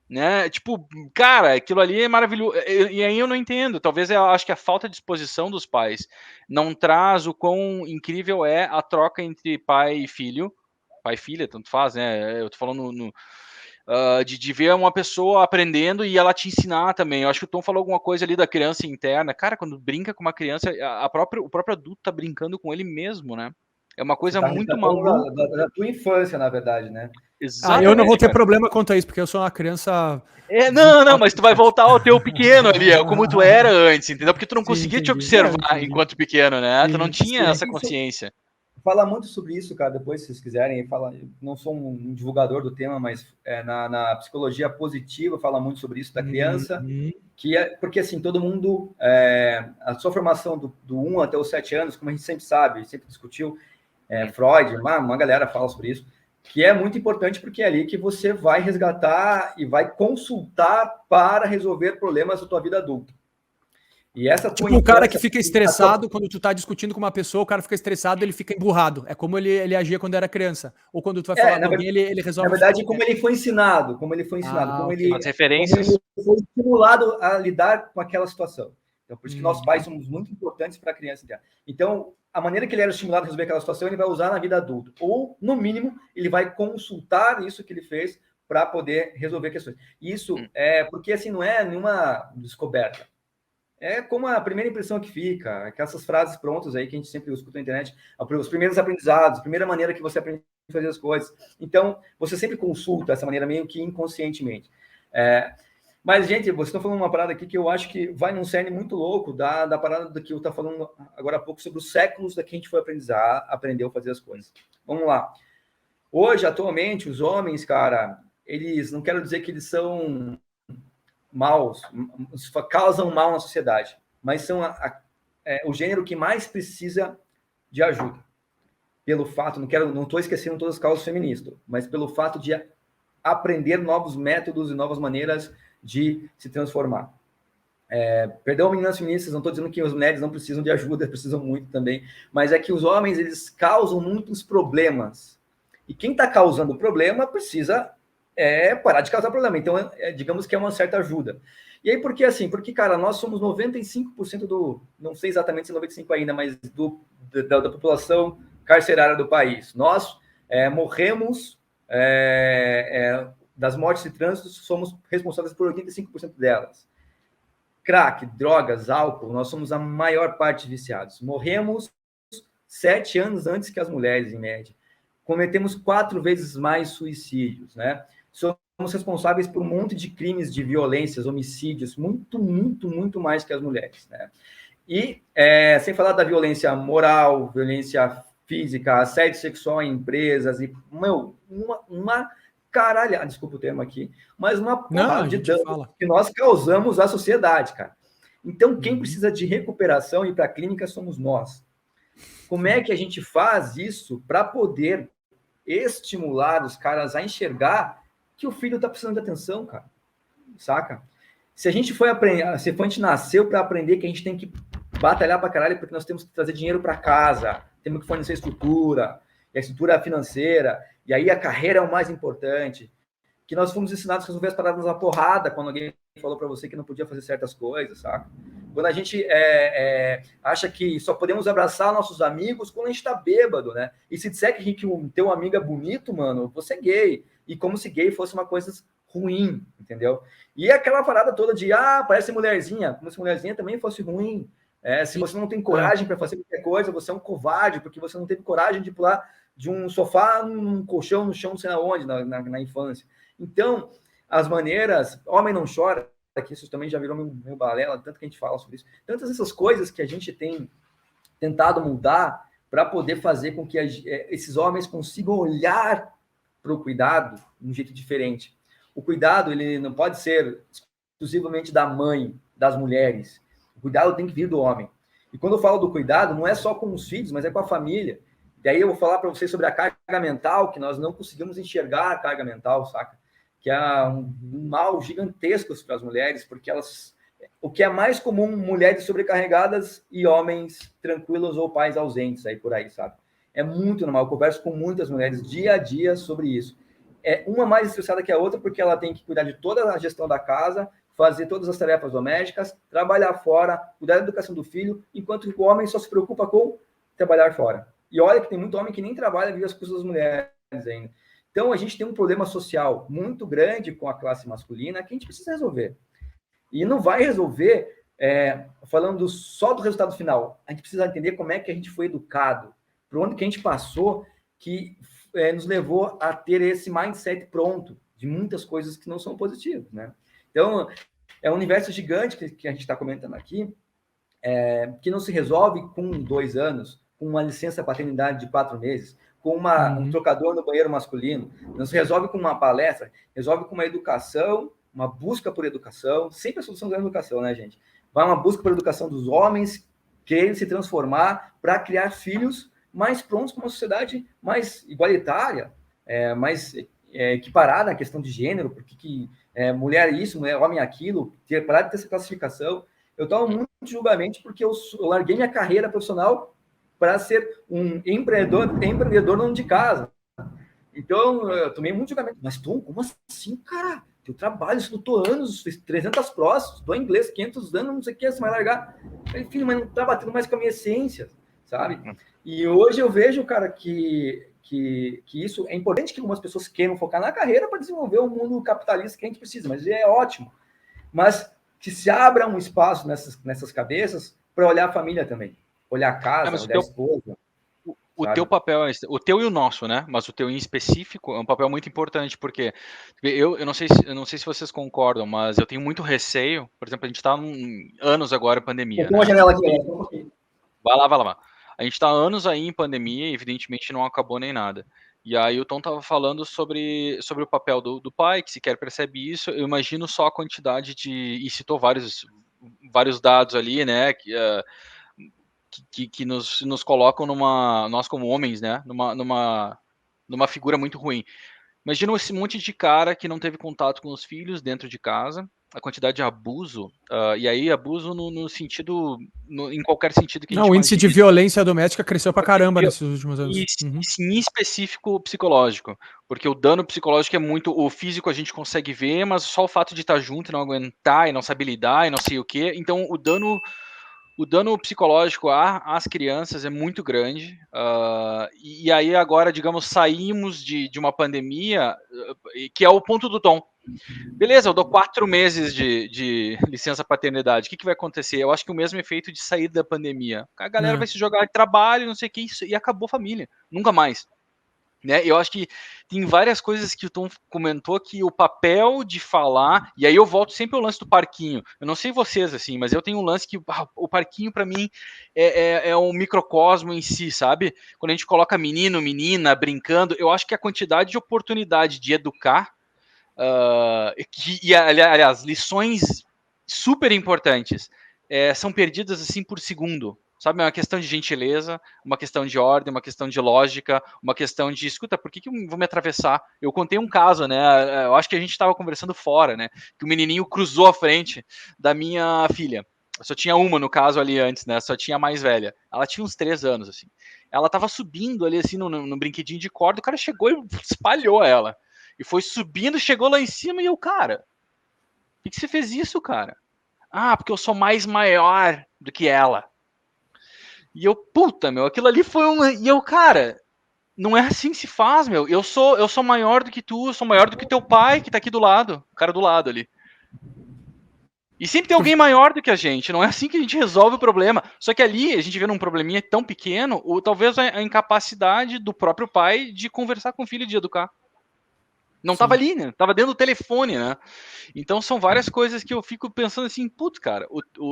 né? Tipo, cara, aquilo ali é maravilhoso. E aí eu não entendo. Talvez eu acho que a falta de disposição dos pais não traz o quão incrível é a troca entre pai e filho. Pai e filha, tanto faz, né? Eu tô falando de ver uma pessoa aprendendo e ela te ensinar também. Eu acho que o Tom falou alguma coisa ali da criança interna. Cara, quando brinca com uma criança, o próprio adulto tá brincando com ele mesmo, né? É uma Você coisa tá muito resgatando maluca. da tua infância, na verdade, né? Eu não vou Exatamente, ter cara. problema quanto a isso, porque eu sou uma criança Não, 24, mas tu vai 7. voltar ao teu pequeno ali, é como tu era antes, entendeu? Porque tu não Sim, conseguia te entendi. observar Entendi. enquanto pequeno, né? Tu não Sim, tinha sim. essa consciência. Fala muito sobre isso, cara, depois, se vocês quiserem. Não sou um divulgador do tema, mas na psicologia positiva fala muito sobre isso da criança, Uhum. que é porque, assim, todo mundo, a sua formação do 1 até os 7 anos, como a gente sempre sabe, sempre discutiu, Freud, uma galera fala sobre isso, que é muito importante porque é ali que você vai resgatar e vai consultar para resolver problemas da tua vida adulta. E essa tua Tipo, o cara que infância... fica estressado quando tu tá discutindo com uma pessoa, o cara fica estressado, ele fica emburrado. É como ele agia quando era criança. Ou quando tu vai falar com alguém, ele Na resolve. verdade, como ele foi ensinado, como ele Ok. As referências. foi estimulado a lidar com aquela situação. Então, por isso que nós pais Entendi. somos muito importantes para a criança. Então, a maneira que ele era estimulado a resolver aquela situação, ele vai usar na vida adulta. Ou, no mínimo, ele vai consultar isso que ele fez para poder resolver questões. Isso é porque, assim, não é nenhuma descoberta. É como a primeira impressão que fica, aquelas frases prontas aí que a gente sempre escuta na internet, os primeiros aprendizados, a primeira maneira que você aprende a fazer as coisas. Então, você sempre consulta essa maneira meio que inconscientemente. Mas, gente, vocês estão falando uma parada aqui que eu acho que vai num cerne muito louco da parada do que eu estava falando agora há pouco sobre os séculos da que a gente foi aprendeu a fazer as coisas. Vamos lá. Hoje, atualmente, os homens, cara, eles, não quero dizer que eles são maus, causam mal na sociedade, mas são o gênero que mais precisa de ajuda. Pelo fato, não estou esquecendo todas as causas feministas, mas pelo fato de aprender novos métodos e novas maneiras de se transformar. Perdão, meninas feministas, não estou dizendo que as mulheres não precisam de ajuda, precisam muito também, mas é que os homens, eles causam muitos problemas. E quem está causando o problema precisa parar de causar problema. Então, digamos que é uma certa ajuda. E aí, por que assim? Porque, cara, nós somos 95% não sei exatamente se é 95% ainda, mas da população carcerária do país. Nós morremos das mortes de trânsito, somos responsáveis por 85% delas. Crack, drogas, álcool, nós somos a maior parte viciados. Morremos 7 anos antes que as mulheres, em média. Cometemos 4 vezes mais suicídios, né? Somos responsáveis por um monte de crimes de violências, homicídios, muito, muito, muito mais que as mulheres, né? E, sem falar da violência moral, violência física, assédio sexual em empresas, e, uma caralhada, desculpa o termo aqui, mas uma porrada de dano que nós causamos à sociedade, cara. Então, quem precisa de recuperação e ir para a clínica somos nós. Como é que a gente faz isso para poder estimular os caras a enxergar que o filho está precisando de atenção, cara? Saca? Se a gente foi aprender, se a gente nasceu para aprender que a gente tem que batalhar para caralho porque nós temos que trazer dinheiro para casa, temos que fornecer estrutura, e a estrutura financeira, e aí a carreira é o mais importante, que nós fomos ensinados a resolver as paradas na porrada quando alguém falou para você que não podia fazer certas coisas, saca? Quando a gente acha que só podemos abraçar nossos amigos quando a gente tá bêbado, né? E se disser que o teu amigo é bonito, mano, você é gay. E como se gay fosse uma coisa ruim, entendeu? E aquela parada toda de, parece mulherzinha, como se mulherzinha também fosse ruim. Se você não tem coragem para fazer qualquer coisa, você é um covarde, porque você não teve coragem de pular de um sofá num colchão, no chão, não sei aonde, na infância. Então, as maneiras... Homem não chora, que isso também já virou meu balela, tanto que a gente fala sobre isso. Tantas essas coisas que a gente tem tentado mudar para poder fazer com que esses homens consigam olhar para o cuidado de um jeito diferente. O cuidado, ele não pode ser exclusivamente da mãe, das mulheres. O cuidado tem que vir do homem. E quando eu falo do cuidado, não é só com os filhos, mas é com a família. E aí eu vou falar para vocês sobre a carga mental, que nós não conseguimos enxergar a carga mental, saca? Que é um mal gigantesco para as mulheres, porque elas... O que é mais comum, mulheres sobrecarregadas e homens tranquilos ou pais ausentes aí por aí, sabe? É muito normal, eu converso com muitas mulheres dia a dia sobre isso. Uma mais estressada que a outra, porque ela tem que cuidar de toda a gestão da casa, fazer todas as tarefas domésticas, trabalhar fora, cuidar da educação do filho, enquanto o homem só se preocupa com trabalhar fora. E olha que tem muito homem que nem trabalha, vive as custas das mulheres ainda. Então, a gente tem um problema social muito grande com a classe masculina que a gente precisa resolver. E não vai resolver falando só do resultado final. A gente precisa entender como é que a gente foi educado, por onde que a gente passou, que nos levou a ter esse mindset pronto de muitas coisas que não são positivas, né? Então, é um universo gigante que a gente está comentando aqui, que não se resolve com 2 anos, com uma licença paternidade de 4 meses, com um trocador no banheiro masculino, não se resolve com uma palestra, resolve com uma educação, uma busca por educação, sempre a solução da educação, né, gente? Vai uma busca por educação dos homens, querem se transformar para criar filhos mais prontos para uma sociedade mais igualitária, mais equiparada na questão de gênero, porque mulher isso, mulher, homem aquilo, parar de ter essa classificação. Eu tomo muito julgamento porque eu larguei minha carreira profissional para ser um empreendedor dono de casa. Então, eu tomei muito julgamento. Mas, Tom, como assim, cara? Eu trabalho, estudo anos, fiz 300 provas, dou inglês, 500 anos, não sei o que, você vai largar. Eu falei, filho, mas não tá batendo mais com a minha essência, sabe? E hoje eu vejo, cara, que isso é importante que algumas pessoas queiram focar na carreira para desenvolver o mundo capitalista que a gente precisa, mas é ótimo. Mas que se abra um espaço nessas cabeças para olhar a família também. Olhar a casa, olhar a esposa. O teu papel, o teu e o nosso, né? Mas o teu em específico é um papel muito importante, porque eu não sei se vocês concordam, mas eu tenho muito receio. Por exemplo, a gente está anos agora em pandemia. Tem uma janela aqui. Vai lá. A gente está anos aí em pandemia e evidentemente não acabou nem nada. E aí o Tom estava falando sobre o papel do pai, que sequer percebe isso. Eu imagino só a quantidade e citou vários dados ali, né? Que nos colocam nós como homens, né, numa figura muito ruim. Imagina esse monte de cara que não teve contato com os filhos dentro de casa, a quantidade de abuso, e aí abuso no sentido, em qualquer sentido que a Não, gente o índice de imagine. violência doméstica cresceu pra caramba nesses últimos anos. E em específico psicológico, porque o dano psicológico é muito, o físico a gente consegue ver, mas só o fato de estar junto e não aguentar e não saber lidar e não sei o que, então o dano psicológico às crianças é muito grande, e aí agora, digamos, saímos de uma pandemia, que é o ponto do Tom. Beleza, eu dou 4 meses de licença paternidade. O que vai acontecer? Eu acho que o mesmo efeito de sair da pandemia. A galera vai se jogar de trabalho, não sei o que, e acabou a família. Nunca mais. Né? Eu acho que tem várias coisas que o Tom comentou que o papel de falar, e aí eu volto sempre ao lance do parquinho. Eu não sei vocês, assim, mas eu tenho um lance que o parquinho, para mim, é um microcosmo em si, sabe? Quando a gente coloca menino, menina, brincando, eu acho que a quantidade de oportunidade de educar, aliás, lições super importantes são perdidas assim por segundo. Sabe, é uma questão de gentileza, uma questão de ordem, uma questão de lógica, uma questão de, escuta, por que eu vou me atravessar? Eu contei um caso, né? Eu acho que a gente estava conversando fora, né? Que o menininho cruzou a frente da minha filha. Eu só tinha uma no caso ali antes, né? Só tinha a mais velha. Ela tinha uns 3 anos, assim. Ela estava subindo ali, assim, no brinquedinho de corda, o cara chegou e espalhou ela. E foi subindo, chegou lá em cima e eu, cara, por que você fez isso, cara? Ah, porque eu sou mais maior do que ela. E eu, puta, meu, aquilo ali foi um. E eu, cara, não é assim que se faz, meu. Eu sou maior do que tu, eu sou maior do que teu pai, que tá aqui do lado, o cara do lado ali. E sempre tem alguém maior do que a gente, não é assim que a gente resolve o problema. Só que ali, a gente vê num probleminha tão pequeno, ou talvez a incapacidade do próprio pai de conversar com o filho, de educar. Não tava ali, né? Tava dentro do telefone, né? Então são várias coisas que eu fico pensando assim, putz, cara,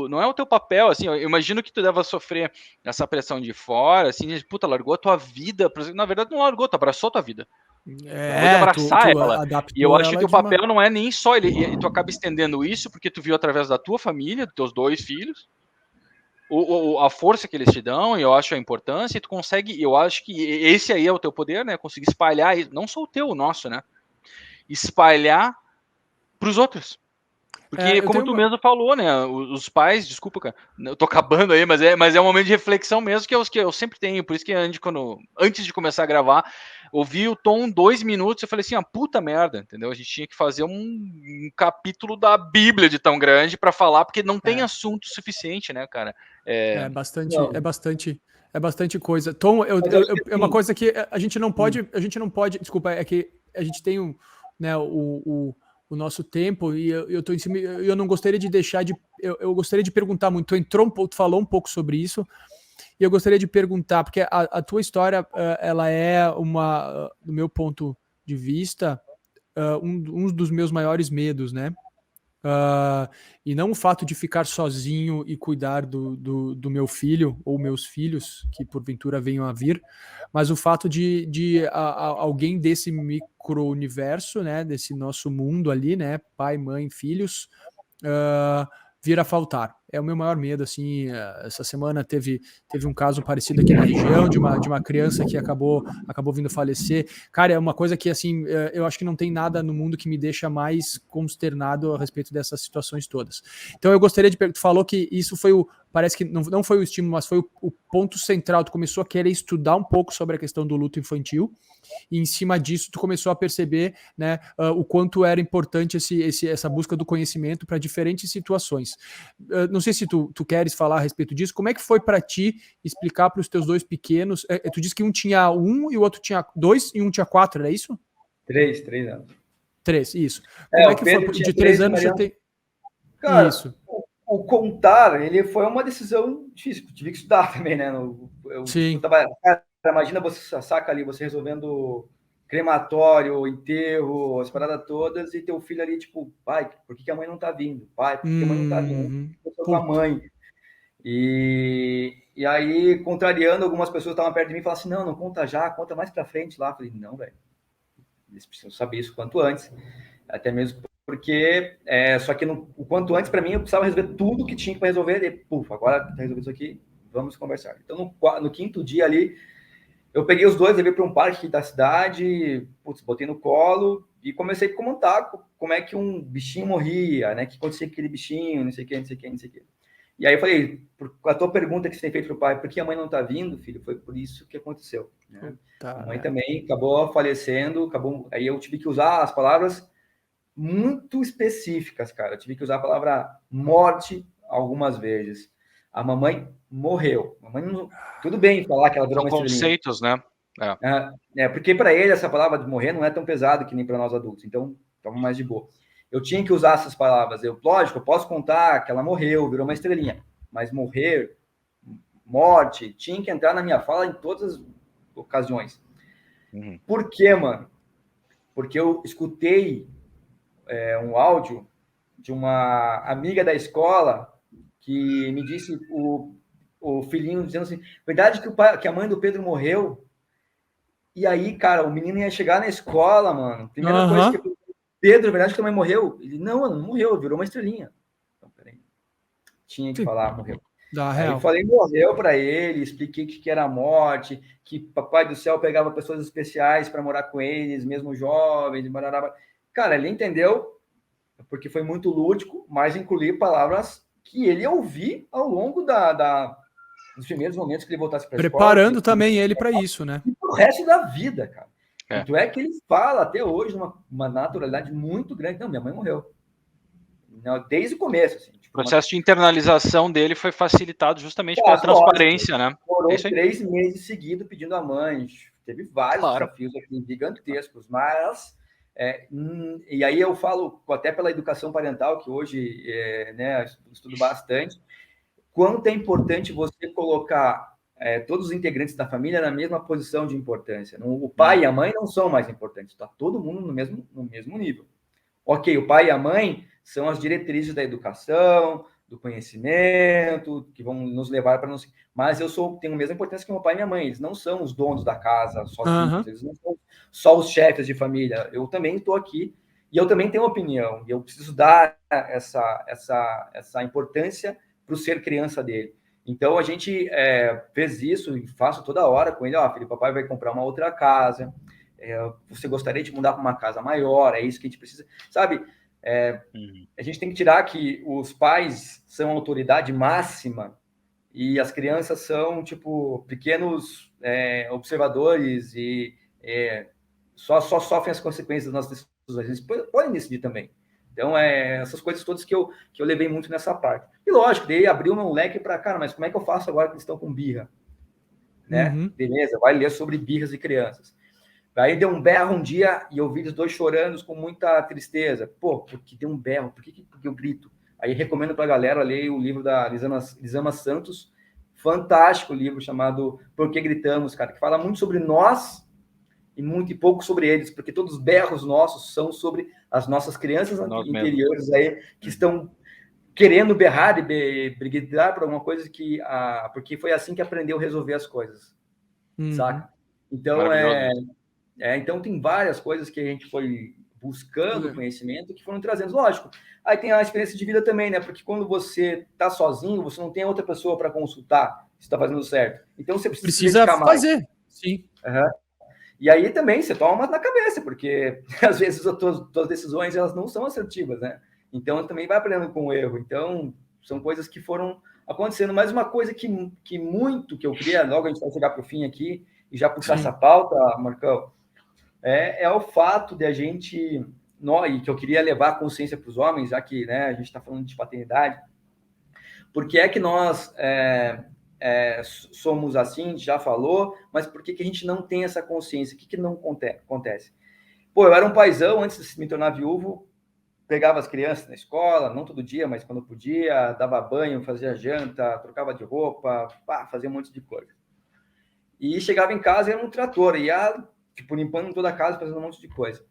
não é o teu papel, assim, eu imagino que tu deva sofrer essa pressão de fora, assim, de, puta, largou a tua vida, na verdade não largou, tu abraçou a tua vida. Tu pode abraçar Tu ela. E eu adaptou acho que ela o de uma. papel não é nem só ele, e tu acaba estendendo isso porque tu viu através da tua família, dos teus 2 filhos, a força que eles te dão, e eu acho a importância, e tu consegue, eu acho que esse aí é o teu poder, né? Conseguir espalhar, não só o teu, o nosso, né? Espalhar para os outros. Porque, Eu como tenho tu uma. mesmo falou, né? Os pais, desculpa, cara, eu tô acabando aí, mas é um momento de reflexão mesmo que eu sempre tenho. Por isso que antes de começar a gravar, ouvi o Tom 2 minutos, eu falei assim, puta merda, entendeu? A gente tinha que fazer um capítulo da Bíblia de tão grande para falar, porque não tem assunto suficiente, né, cara? É bastante, é Não, bastante, é bastante coisa. Tom, mas eu acho que é uma assim, coisa que a gente não pode, desculpa, é que a gente tem né, o nosso tempo e eu tô em cima, eu não gostaria de deixar de, eu gostaria de perguntar muito, tu entrou um pouco, tu falou um pouco sobre isso, e eu gostaria de perguntar, porque a tua história, ela é do meu ponto de vista, um dos meus maiores medos, né? E não o fato de ficar sozinho e cuidar do meu filho ou meus filhos, que porventura venham a vir, mas o fato de alguém desse micro-universo, né, desse nosso mundo ali, né, pai, mãe, filhos, uh, vir a faltar. É o meu maior medo, assim, essa semana teve um caso parecido aqui na região, de uma criança que acabou vindo falecer. Cara, é uma coisa que, assim, eu acho que não tem nada no mundo que me deixa mais consternado a respeito dessas situações todas. Então eu gostaria de perguntar, tu falou que isso foi parece que não foi o estímulo, mas foi o ponto central, tu começou a querer estudar um pouco sobre a questão do luto infantil, e em cima disso tu começou a perceber, né, o quanto era importante essa busca do conhecimento para diferentes situações. Não sei se tu queres falar a respeito disso, como é que foi para ti explicar para os teus 2 pequenos, tu disse que um tinha 1 e o outro tinha 2 e um tinha 4, era isso? 3 anos. 3, isso. Como é O que foi? Pedro tinha De 3 3 e anos já Mariana. tem... Cara, Isso, o contar, ele foi uma decisão difícil. Tive que estudar também, né? sim. Cara, imagina você saca ali, você resolvendo crematório, enterro, as paradas todas, e teu filho ali, tipo, pai, por que a mãe não tá vindo? Pai, por que a mãe não tá vindo? Eu sou com a Puta. mãe. E aí, contrariando, algumas pessoas estavam perto de mim e falaram assim: não conta já, conta mais pra frente lá. Eu falei: não, velho, eles precisam saber isso quanto antes. Até mesmo porque, só que o quanto antes, para mim, eu precisava resolver tudo que tinha para resolver. E, puf, agora tá resolvido isso aqui, vamos conversar. Então, no quinto dia ali, eu peguei os dois, levei para um parque da cidade, putz, botei no colo, E comecei a comentar como é que um bichinho morria, né? Que acontecia com aquele bichinho, não sei o que, não sei o que, não sei o que. E aí eu falei, a tua pergunta que você tem feito pro pai, por que a mãe não tá vindo, filho? Foi por isso que aconteceu. Né? A mãe também acabou falecendo, aí eu tive que usar as palavras muito específicas, cara. Eu tive que usar a palavra morte algumas vezes. A mamãe morreu. A mamãe não... Tudo bem falar que ela virou uma estrelinha. Conceitos, né? Porque para ele essa palavra de morrer não é tão pesado que nem para nós adultos. Então, estamos mais de boa. Eu tinha que usar essas palavras. Lógico, eu posso contar que ela morreu, virou uma estrelinha. Mas morrer, morte, tinha que entrar na minha fala em todas as ocasiões. Uhum. Por quê, mano? Porque eu escutei um áudio de uma amiga da escola que me disse, o filhinho dizendo assim, verdade que a mãe do Pedro morreu? E aí, cara, o menino ia chegar na escola, mano. Primeira coisa que eu... Pedro, verdade que a mãe morreu? Ele, não, mano, não morreu, virou uma estrelinha. Então, peraí. Tinha que falar, morreu. Aí eu falei, morreu para ele, expliquei o que era a morte, que Papai do Céu pegava pessoas especiais para morar com eles, mesmo jovens, barará. Cara, ele entendeu, porque foi muito lúdico, mas incluí palavras que ele ia ouvir ao longo dos primeiros momentos que ele voltasse para a escola. Preparando também ele para isso, né? E pro resto da vida, cara. Tanto é que ele fala até hoje uma naturalidade muito grande. Não, minha mãe morreu. Não, desde o começo. Assim, tipo, o processo de internalização dele foi facilitado justamente pela transparência, né? Morou 3 meses seguidos pedindo a mãe. Teve vários desafios aqui gigantescos, mas... e aí eu falo, até pela educação parental, que hoje né, estudo bastante, quanto é importante você colocar todos os integrantes da família na mesma posição de importância. O pai e a mãe não são mais importantes, está todo mundo no mesmo nível. Ok, o pai e a mãe são as diretrizes da educação, do conhecimento, que vão nos levar para nós. Mas tenho a mesma importância que meu pai e minha mãe. Eles não são os donos da casa sozinhos, eles não são só os chefes de família. Eu também estou aqui e eu também tenho opinião. E eu preciso dar essa importância para o ser criança dele. Então, a gente fez isso e faço toda hora com ele. Filho, papai vai comprar uma outra casa. Você gostaria de mudar para uma casa maior? É isso que a gente precisa. Sabe, a gente tem que tirar que os pais são a autoridade máxima e as crianças são, tipo, pequenos observadores e só sofrem as consequências das nossas decisões. Eles podem decidir também. Então, essas coisas todas que eu levei muito nessa parte. E lógico, daí abriu meu leque para, cara, mas como é que eu faço agora que eles estão com birra? Né? Beleza, vai ler sobre birras de crianças. Aí deu um berro um dia e eu vi os dois chorando com muita tristeza. Pô, porque deu um berro? Por que eu grito? Aí recomendo para a galera ler o livro da Lisama Santos, fantástico livro chamado Por que Gritamos, cara, que fala muito sobre nós e muito e pouco sobre eles, porque todos os berros nossos são sobre as nossas crianças interiores aí, que estão querendo berrar e brigar por alguma coisa porque foi assim que aprendeu a resolver as coisas, saca? Então, então tem várias coisas que a gente foi buscando conhecimento que foram trazendo, lógico. Aí tem a experiência de vida também, né? Porque quando você tá sozinho, você não tem outra pessoa para consultar se está fazendo certo. Então você precisa fazer, mais. Sim. E aí também você toma na cabeça, porque às vezes as tuas decisões elas não são assertivas, né? Então também vai aprendendo com o erro. Então são coisas que foram acontecendo. Mas uma coisa que eu queria, logo a gente vai chegar para o fim aqui e já puxar essa pauta, Marcão, é o fato de a gente, e que eu queria levar a consciência para os homens, já que né, a gente está falando de paternidade, porque é que nós somos assim, a gente já falou, mas por que a gente não tem essa consciência? O que não acontece? Pô, eu era um paizão antes de me tornar viúvo, pegava as crianças na escola, não todo dia, mas quando podia, dava banho, fazia janta, trocava de roupa, fazia um monte de coisa. E chegava em casa e era um trator, ia tipo, limpando toda a casa, fazendo um monte de coisa.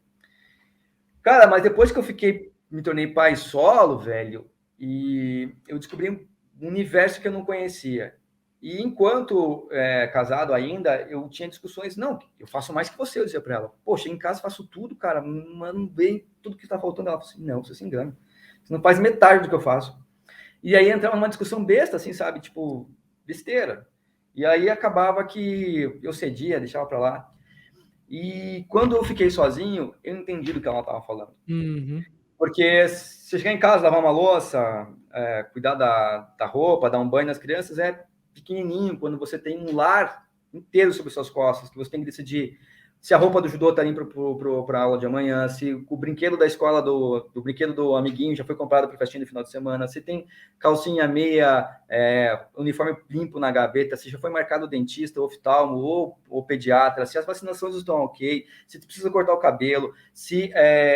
Cara, mas depois que eu me tornei pai solo, velho, e eu descobri um universo que eu não conhecia. E enquanto casado ainda, eu tinha discussões, não, eu faço mais que você, eu dizia para ela. Poxa, em casa faço tudo, cara, mas não vem tudo que está faltando. Ela falou assim, não, você se engana. Você não faz metade do que eu faço. E aí entrava numa discussão besta, assim, sabe? Tipo, besteira. E aí acabava que eu cedia, deixava para lá. E quando eu fiquei sozinho, eu entendi do que ela estava falando. Uhum. Porque se chegar em casa, lavar uma louça, cuidar da roupa, dar um banho nas crianças, é pequenininho. Quando você tem um lar inteiro sobre suas costas, que você tem que decidir se a roupa do judô está indo para a aula de amanhã, se o brinquedo da escola, do brinquedo do amiguinho já foi comprado para festinha no final de semana, se tem calcinha, meia, uniforme limpo na gaveta, se já foi marcado o dentista, o oftalmo ou pediatra, se as vacinações estão ok, se precisa cortar o cabelo, se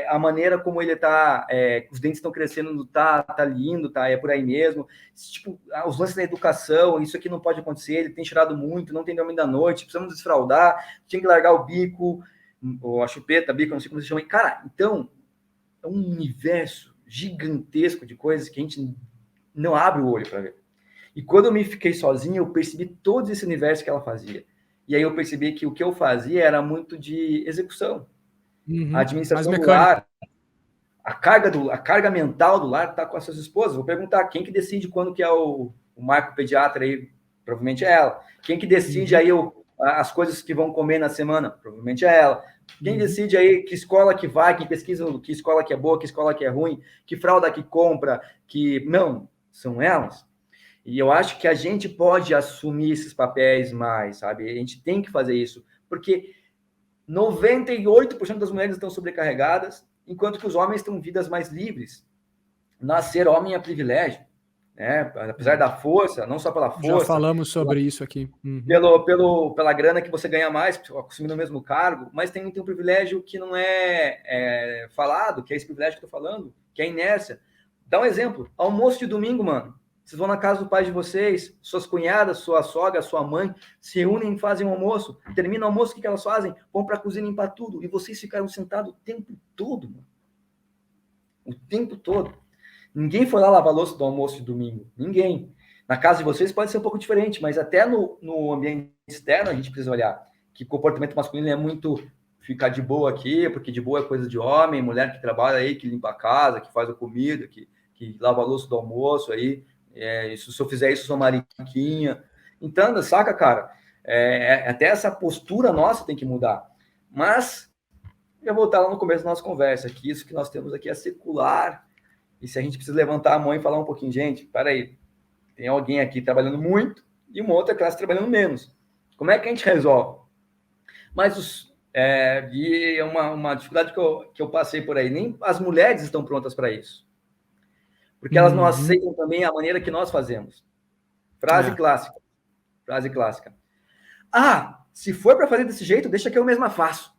a maneira como ele está, os dentes estão crescendo, tá lindo, é por aí mesmo, se, tipo, os lances da educação, isso aqui não pode acontecer, ele tem chorado muito, não tem dormido da noite, precisamos desfraldar, tinha que largar o bico, ou a chupeta, bico, não sei como se chama. Cara, então, é um universo gigantesco de coisas que a gente não abre o olho para ver. E quando eu me fiquei sozinho, eu percebi todo esse universo que ela fazia. E aí eu percebi que o que eu fazia era muito de execução. A administração do lar, a carga mental do lar está com as suas esposas. Vou perguntar, quem que decide quando que é o marco pediatra aí? Provavelmente é ela. Quem que decide aí as coisas que vão comer na semana? Provavelmente é ela. Quem decide aí que escola que vai, quem pesquisa que escola que é boa, que escola que é ruim, que fralda que compra, que... Não, são elas. E eu acho que a gente pode assumir esses papéis mais, sabe? A gente tem que fazer isso, porque 98% das mulheres estão sobrecarregadas, enquanto que os homens têm vidas mais livres. Nascer homem é privilégio, né? Apesar da força, não só pela força. Já falamos sobre isso aqui. Pela grana que você ganha mais, assumindo o mesmo cargo, mas tem um privilégio que não é falado, que é esse privilégio que eu tô falando, que é a inércia. Dá um exemplo, almoço de domingo, mano. Vocês vão na casa do pai de vocês, suas cunhadas, sua sogra, sua mãe, se reúnem e fazem um almoço. Termina o almoço, o que elas fazem? Vão para a cozinha limpar tudo. E vocês ficaram sentados o tempo todo, mano. O tempo todo. Ninguém foi lá lavar a louça do almoço de domingo. Ninguém. Na casa de vocês pode ser um pouco diferente, mas até no ambiente externo a gente precisa olhar que comportamento masculino é muito ficar de boa aqui, porque de boa é coisa de homem, mulher que trabalha aí, que limpa a casa, que faz a comida, que lava a louça do almoço aí. Se eu fizer isso, eu sou mariquinha. Então, saca, cara? Até essa postura nossa tem que mudar. Mas, eu vou voltar lá no começo da nossa conversa, que isso que nós temos aqui é secular. E se a gente precisa levantar a mão e falar um pouquinho, gente, peraí, tem alguém aqui trabalhando muito e uma outra classe trabalhando menos. Como é que a gente resolve? Mas e é uma dificuldade que eu passei por aí. Nem as mulheres estão prontas para isso. Porque elas não aceitam também a maneira que nós fazemos. Frase clássica. Frase clássica. Ah, se for para fazer desse jeito, deixa que eu mesma faço.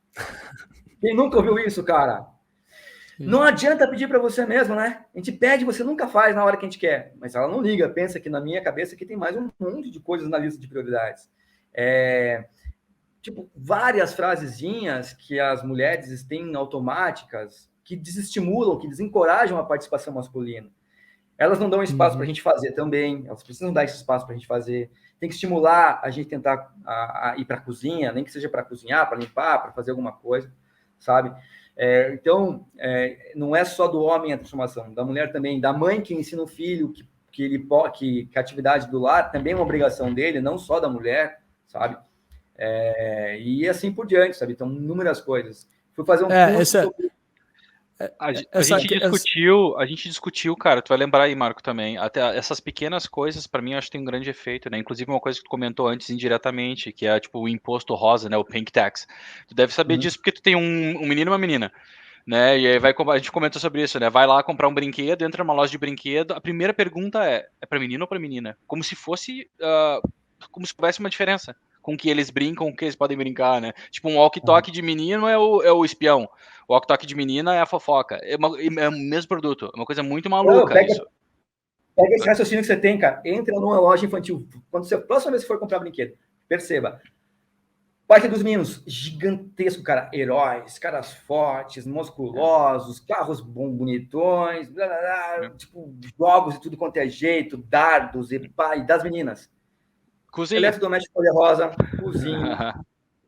Quem nunca ouviu isso, cara? Não adianta pedir para você mesmo, né? A gente pede, você nunca faz na hora que a gente quer. Mas ela não liga, pensa que na minha cabeça aqui tem mais um monte de coisas na lista de prioridades. Tipo, várias frasezinhas que as mulheres têm automáticas que desestimulam, que desencorajam a participação masculina. Elas não dão espaço para a gente fazer também, elas precisam dar esse espaço para a gente fazer. Tem que estimular a gente tentar a ir para a cozinha, nem que seja para cozinhar, para limpar, para fazer alguma coisa, sabe? Então, não é só do homem a transformação, da mulher também, da mãe que ensina o filho que a atividade do lar também é uma obrigação dele, não só da mulher, sabe? E assim por diante, sabe? Então, inúmeras coisas. Fui fazer um curso sobre... A gente discutiu, cara, tu vai lembrar aí, Marco, também, até essas pequenas coisas, para mim, eu acho que tem um grande efeito, né, inclusive uma coisa que tu comentou antes, indiretamente, que é, tipo, o imposto rosa, né, o pink tax, tu deve saber disso porque tu tem um menino e uma menina, né, e aí a gente comentou sobre isso, né, vai lá comprar um brinquedo, entra numa loja de brinquedo, a primeira pergunta é pra menino ou pra menina? Como se fosse, como se houvesse uma diferença com que eles brincam, com que eles podem brincar, né? Tipo, um walkie-talkie de menino é o espião. O walkie-talkie de menina é a fofoca. É o mesmo produto. É uma coisa muito maluca isso. Pega esse raciocínio que você tem, cara. Entra numa loja infantil. Quando você, próxima vez que for comprar brinquedo, perceba. Parque dos Meninos, gigantesco, cara. Heróis, caras fortes, musculosos, carros bonitões, blá, blá, blá, tipo, jogos e tudo quanto é jeito, dardos e das meninas. Cozinha. Eletrodoméstico cor-de-rosa, cozinha,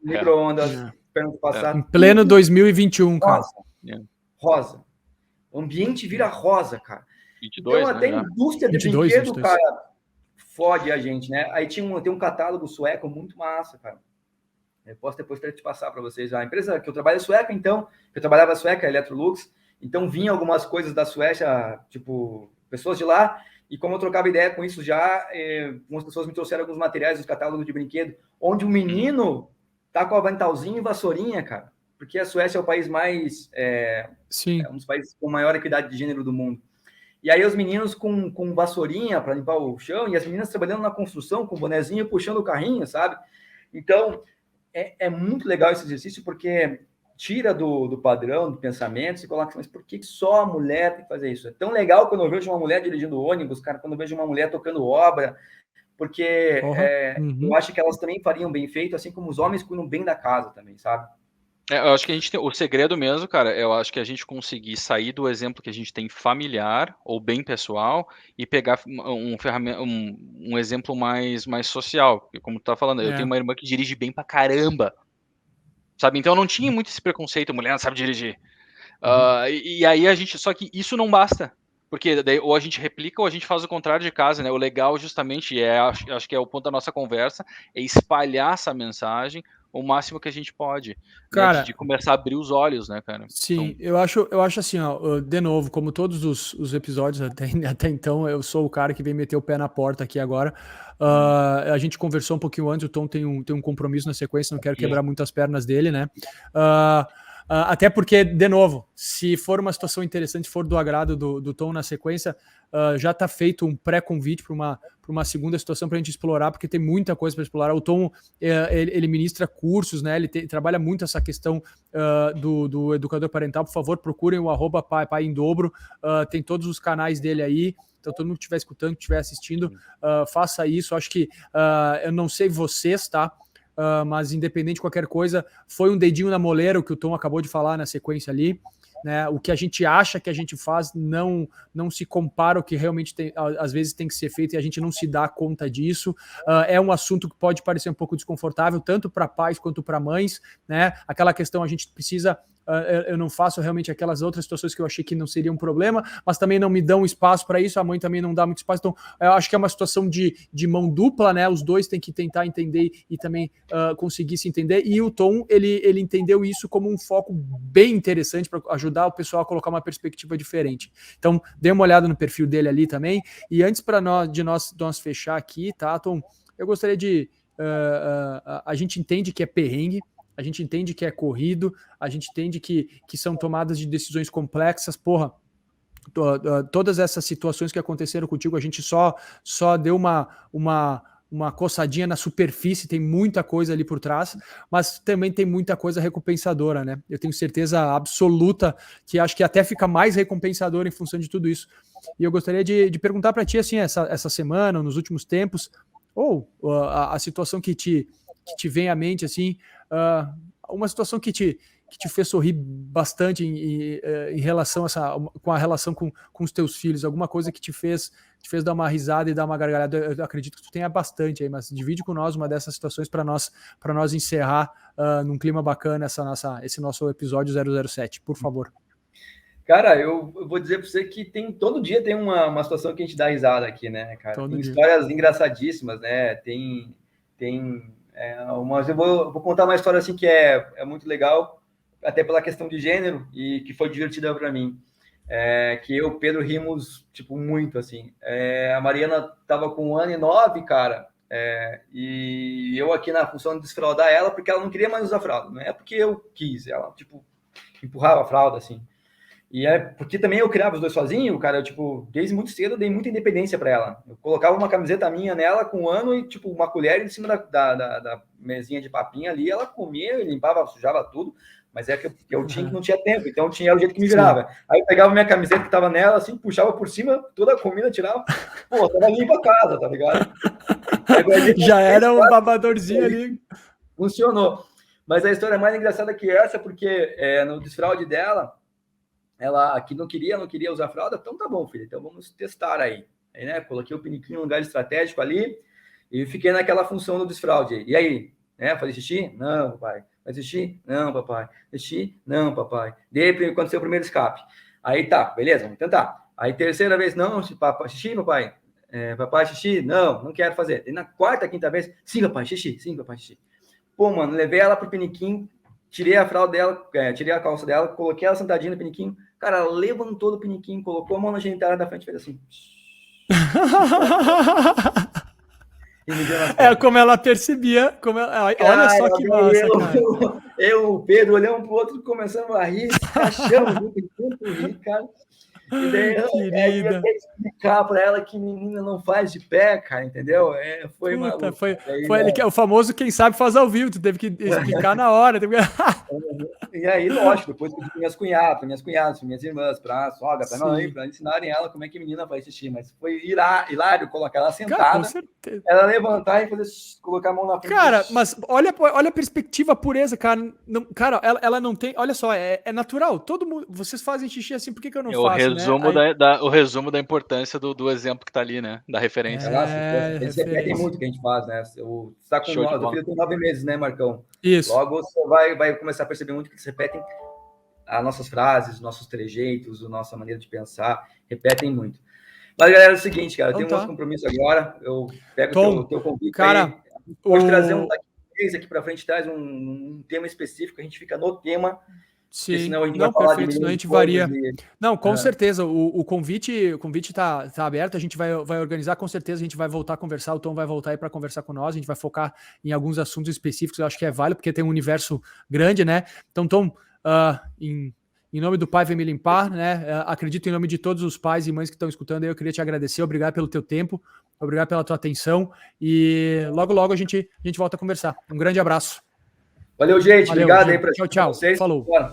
micro-ondas, perna do passado. Em pleno 2021, cara. Rosa. O ambiente vira rosa, cara. 22, então, até a indústria de 22, brinquedo, 22. cara, fode a gente, né? Aí tem um catálogo sueco muito massa, cara. Eu posso depois te passar para vocês. A empresa que eu trabalho é sueca, então, eu trabalhava sueca, a Electrolux, então vinha algumas coisas da Suécia, tipo, pessoas de lá, e como eu trocava ideia com isso já, algumas pessoas me trouxeram alguns materiais dos catálogos de brinquedo, onde o menino tá com aventalzinho e vassourinha, cara, porque a Suécia é o país mais, um dos países com maior equidade de gênero do mundo. E aí os meninos com vassourinha para limpar o chão, e as meninas trabalhando na construção com bonezinho puxando o carrinho, sabe? Então, é muito legal esse exercício, porque tira do padrão, do pensamento, se coloca, mas por que só a mulher tem que fazer isso? É tão legal quando eu vejo uma mulher dirigindo ônibus, cara, quando eu vejo uma mulher tocando obra, porque eu acho que elas também fariam bem feito, assim como os homens cuidam bem da casa também, sabe? Eu acho que a gente tem o segredo mesmo, cara. Eu acho que a gente conseguir sair do exemplo que a gente tem familiar ou bem pessoal e pegar um exemplo mais social. Porque, como tu tá falando, eu tenho uma irmã que dirige bem pra caramba, sabe? Então eu não tinha muito esse preconceito, mulher não sabe dirigir. E aí a gente, só que isso não basta. Porque daí ou a gente replica ou a gente faz o contrário de casa, né? O legal justamente acho que é o ponto da nossa conversa, é espalhar essa mensagem o máximo que a gente pode, cara, né? De começar a abrir os olhos, né, cara? Sim, então... eu acho assim, ó, de novo, como todos os episódios até então, eu sou o cara que vem meter o pé na porta aqui agora. A gente conversou um pouquinho antes, o Tom tem um compromisso na sequência, não quero quebrar muito as pernas dele, né? Até porque, de novo, se for uma situação interessante, for do agrado do Tom na sequência, já está feito um pré-convite para uma segunda situação para a gente explorar, porque tem muita coisa para explorar. O Tom, ele ministra cursos, né? Ele trabalha muito essa questão do educador parental. Por favor, procurem o @pai em dobro, tem todos os canais dele aí. Então, todo mundo que estiver escutando, que estiver assistindo, faça isso. Acho que, eu não sei vocês, tá? Mas independente de qualquer coisa, foi um dedinho na moleira, o que o Tom acabou de falar na sequência ali, né? O que a gente acha que a gente faz não se compara ao que realmente às vezes tem que ser feito, e a gente não se dá conta disso. É um assunto que pode parecer um pouco desconfortável, tanto para pais quanto para mães, né? Aquela questão, a gente precisa... eu não faço realmente aquelas outras situações que eu achei que não seria um problema, mas também não me dão espaço para isso, a mãe também não dá muito espaço, então eu acho que é uma situação de mão dupla, né? Os dois têm que tentar entender e também conseguir se entender, e o Tom, ele entendeu isso como um foco bem interessante para ajudar o pessoal a colocar uma perspectiva diferente. Então, dê uma olhada no perfil dele ali também, e antes de nós fechar aqui, tá, Tom, eu gostaria de... a gente entende que é perrengue, a gente entende que é corrido, a gente entende que são tomadas de decisões complexas, porra, todas essas situações que aconteceram contigo, a gente só deu uma coçadinha na superfície, tem muita coisa ali por trás, mas também tem muita coisa recompensadora, né? Eu tenho certeza absoluta que acho que até fica mais recompensadora em função de tudo isso. E eu gostaria de perguntar para ti, assim, essa semana, nos últimos tempos, ou a situação que te vem à mente, assim, uma situação que te fez sorrir bastante em relação com a relação com os teus filhos, alguma coisa que te fez dar uma risada e dar uma gargalhada. Eu acredito que tu tenha bastante aí, mas divide com nós uma dessas situações para nós encerrar num clima bacana esse nosso episódio 007, por favor. Cara, eu vou dizer para você que todo dia tem uma situação que a gente dá risada aqui, né, cara? Tem histórias engraçadíssimas, né? Tem eu vou contar uma história assim que é muito legal, até pela questão de gênero, e que foi divertida para mim. Que eu e o Pedro rimos, tipo, muito, assim. A Mariana tava com 1 ano e 9, cara, e eu aqui na função de desfraudar ela, porque ela não queria mais usar fralda, não é porque eu quis, ela, tipo, empurrava a fralda, assim. E porque também eu criava os dois sozinho, cara, eu, tipo, desde muito cedo eu dei muita independência para ela. Eu colocava uma camiseta minha nela com 1 ano e, tipo, uma colher em cima da mesinha de papinha ali, ela comia, limpava, sujava tudo, mas que eu tinha que não tinha tempo, então tinha o jeito que me virava. Sim. Aí eu pegava minha camiseta que tava nela, assim, puxava por cima, toda a comida, tirava, pô, tava limpa a casa, tá ligado? Já era um babadorzinho ali. Funcionou. Mas a história mais engraçada que essa, porque no desfraude dela, ela aqui não queria usar fralda, então tá bom, filha, então vamos testar aí. Aí, né, coloquei o piniquinho no lugar estratégico ali e fiquei naquela função do desfraude. E aí, né, fazer xixi? Não, papai. Fazer xixi? Não, papai. Xixi? Não, papai. Daí aconteceu o primeiro escape. Aí tá, beleza, vamos tentar. Aí terceira vez, não, papai, xixi, papai. Papai, xixi? Não quero fazer. E na quarta, quinta vez, sim, papai, xixi, sim, papai, xixi. Pô, mano, levei ela pro piniquinho, tirei a fralda dela, tirei a calça dela, coloquei ela sentadinha no piniquinho. Cara, ela levantou do piniquinho, colocou a mão na genitália da frente e fez assim. E me deu nas costas. Como ela percebia. Olha Cara, só que massa, cara. O Pedro olhamos pro outro, começamos a rir, rachamos, tanto rir, cara. E daí eu Querida. até explicar pra ela que menina não faz de pé, cara, entendeu? Foi Puta, maluco. foi Daí, o famoso quem sabe faz ao vivo, tu teve que explicar na hora. E aí, lógico, depois pedi para minhas cunhadas, minhas irmãs, para a sogra, para mãe, para ensinarem ela como é que menina faz xixi. Mas foi hilário colocar ela sentada, Cara, com certeza. ela levantar e colocar a mão na frente. Cara, mas olha a perspectiva, a pureza, cara. Não, cara, ela não tem. Olha só, é natural. Todo mundo. Vocês fazem xixi assim, por que eu não faço? O resumo da importância do exemplo que tá ali, né? Da referência. Eles repetem muito o que a gente faz, né? Você tá com o filho tem 9 meses, né, Marcão? Isso. Logo você vai começar a perceber muito que eles repetem as nossas frases, os nossos trejeitos, a nossa maneira de pensar, repetem muito. Mas, galera, é o seguinte, cara, eu tenho um outro compromisso agora, eu pego o teu convite, cara, pode trazer aqui para frente, traz um tema específico, a gente fica no tema. Sim, senão a gente vai falar de senão a gente varia. Não, com certeza, o convite tá aberto, a gente vai organizar, com certeza a gente vai voltar a conversar, o Tom vai voltar aí para conversar com nós, a gente vai focar em alguns assuntos específicos, eu acho que é válido, porque tem um universo grande, né? Então, Tom, em nome do Pai Vem Me Limpar, né? Acredito em nome de todos os pais e mães que estão escutando aí, eu queria te agradecer, obrigado pelo teu tempo, obrigado pela tua atenção, e logo a gente volta a conversar. Um grande abraço. Valeu, gente. Obrigado aí para vocês. Falou. Bora.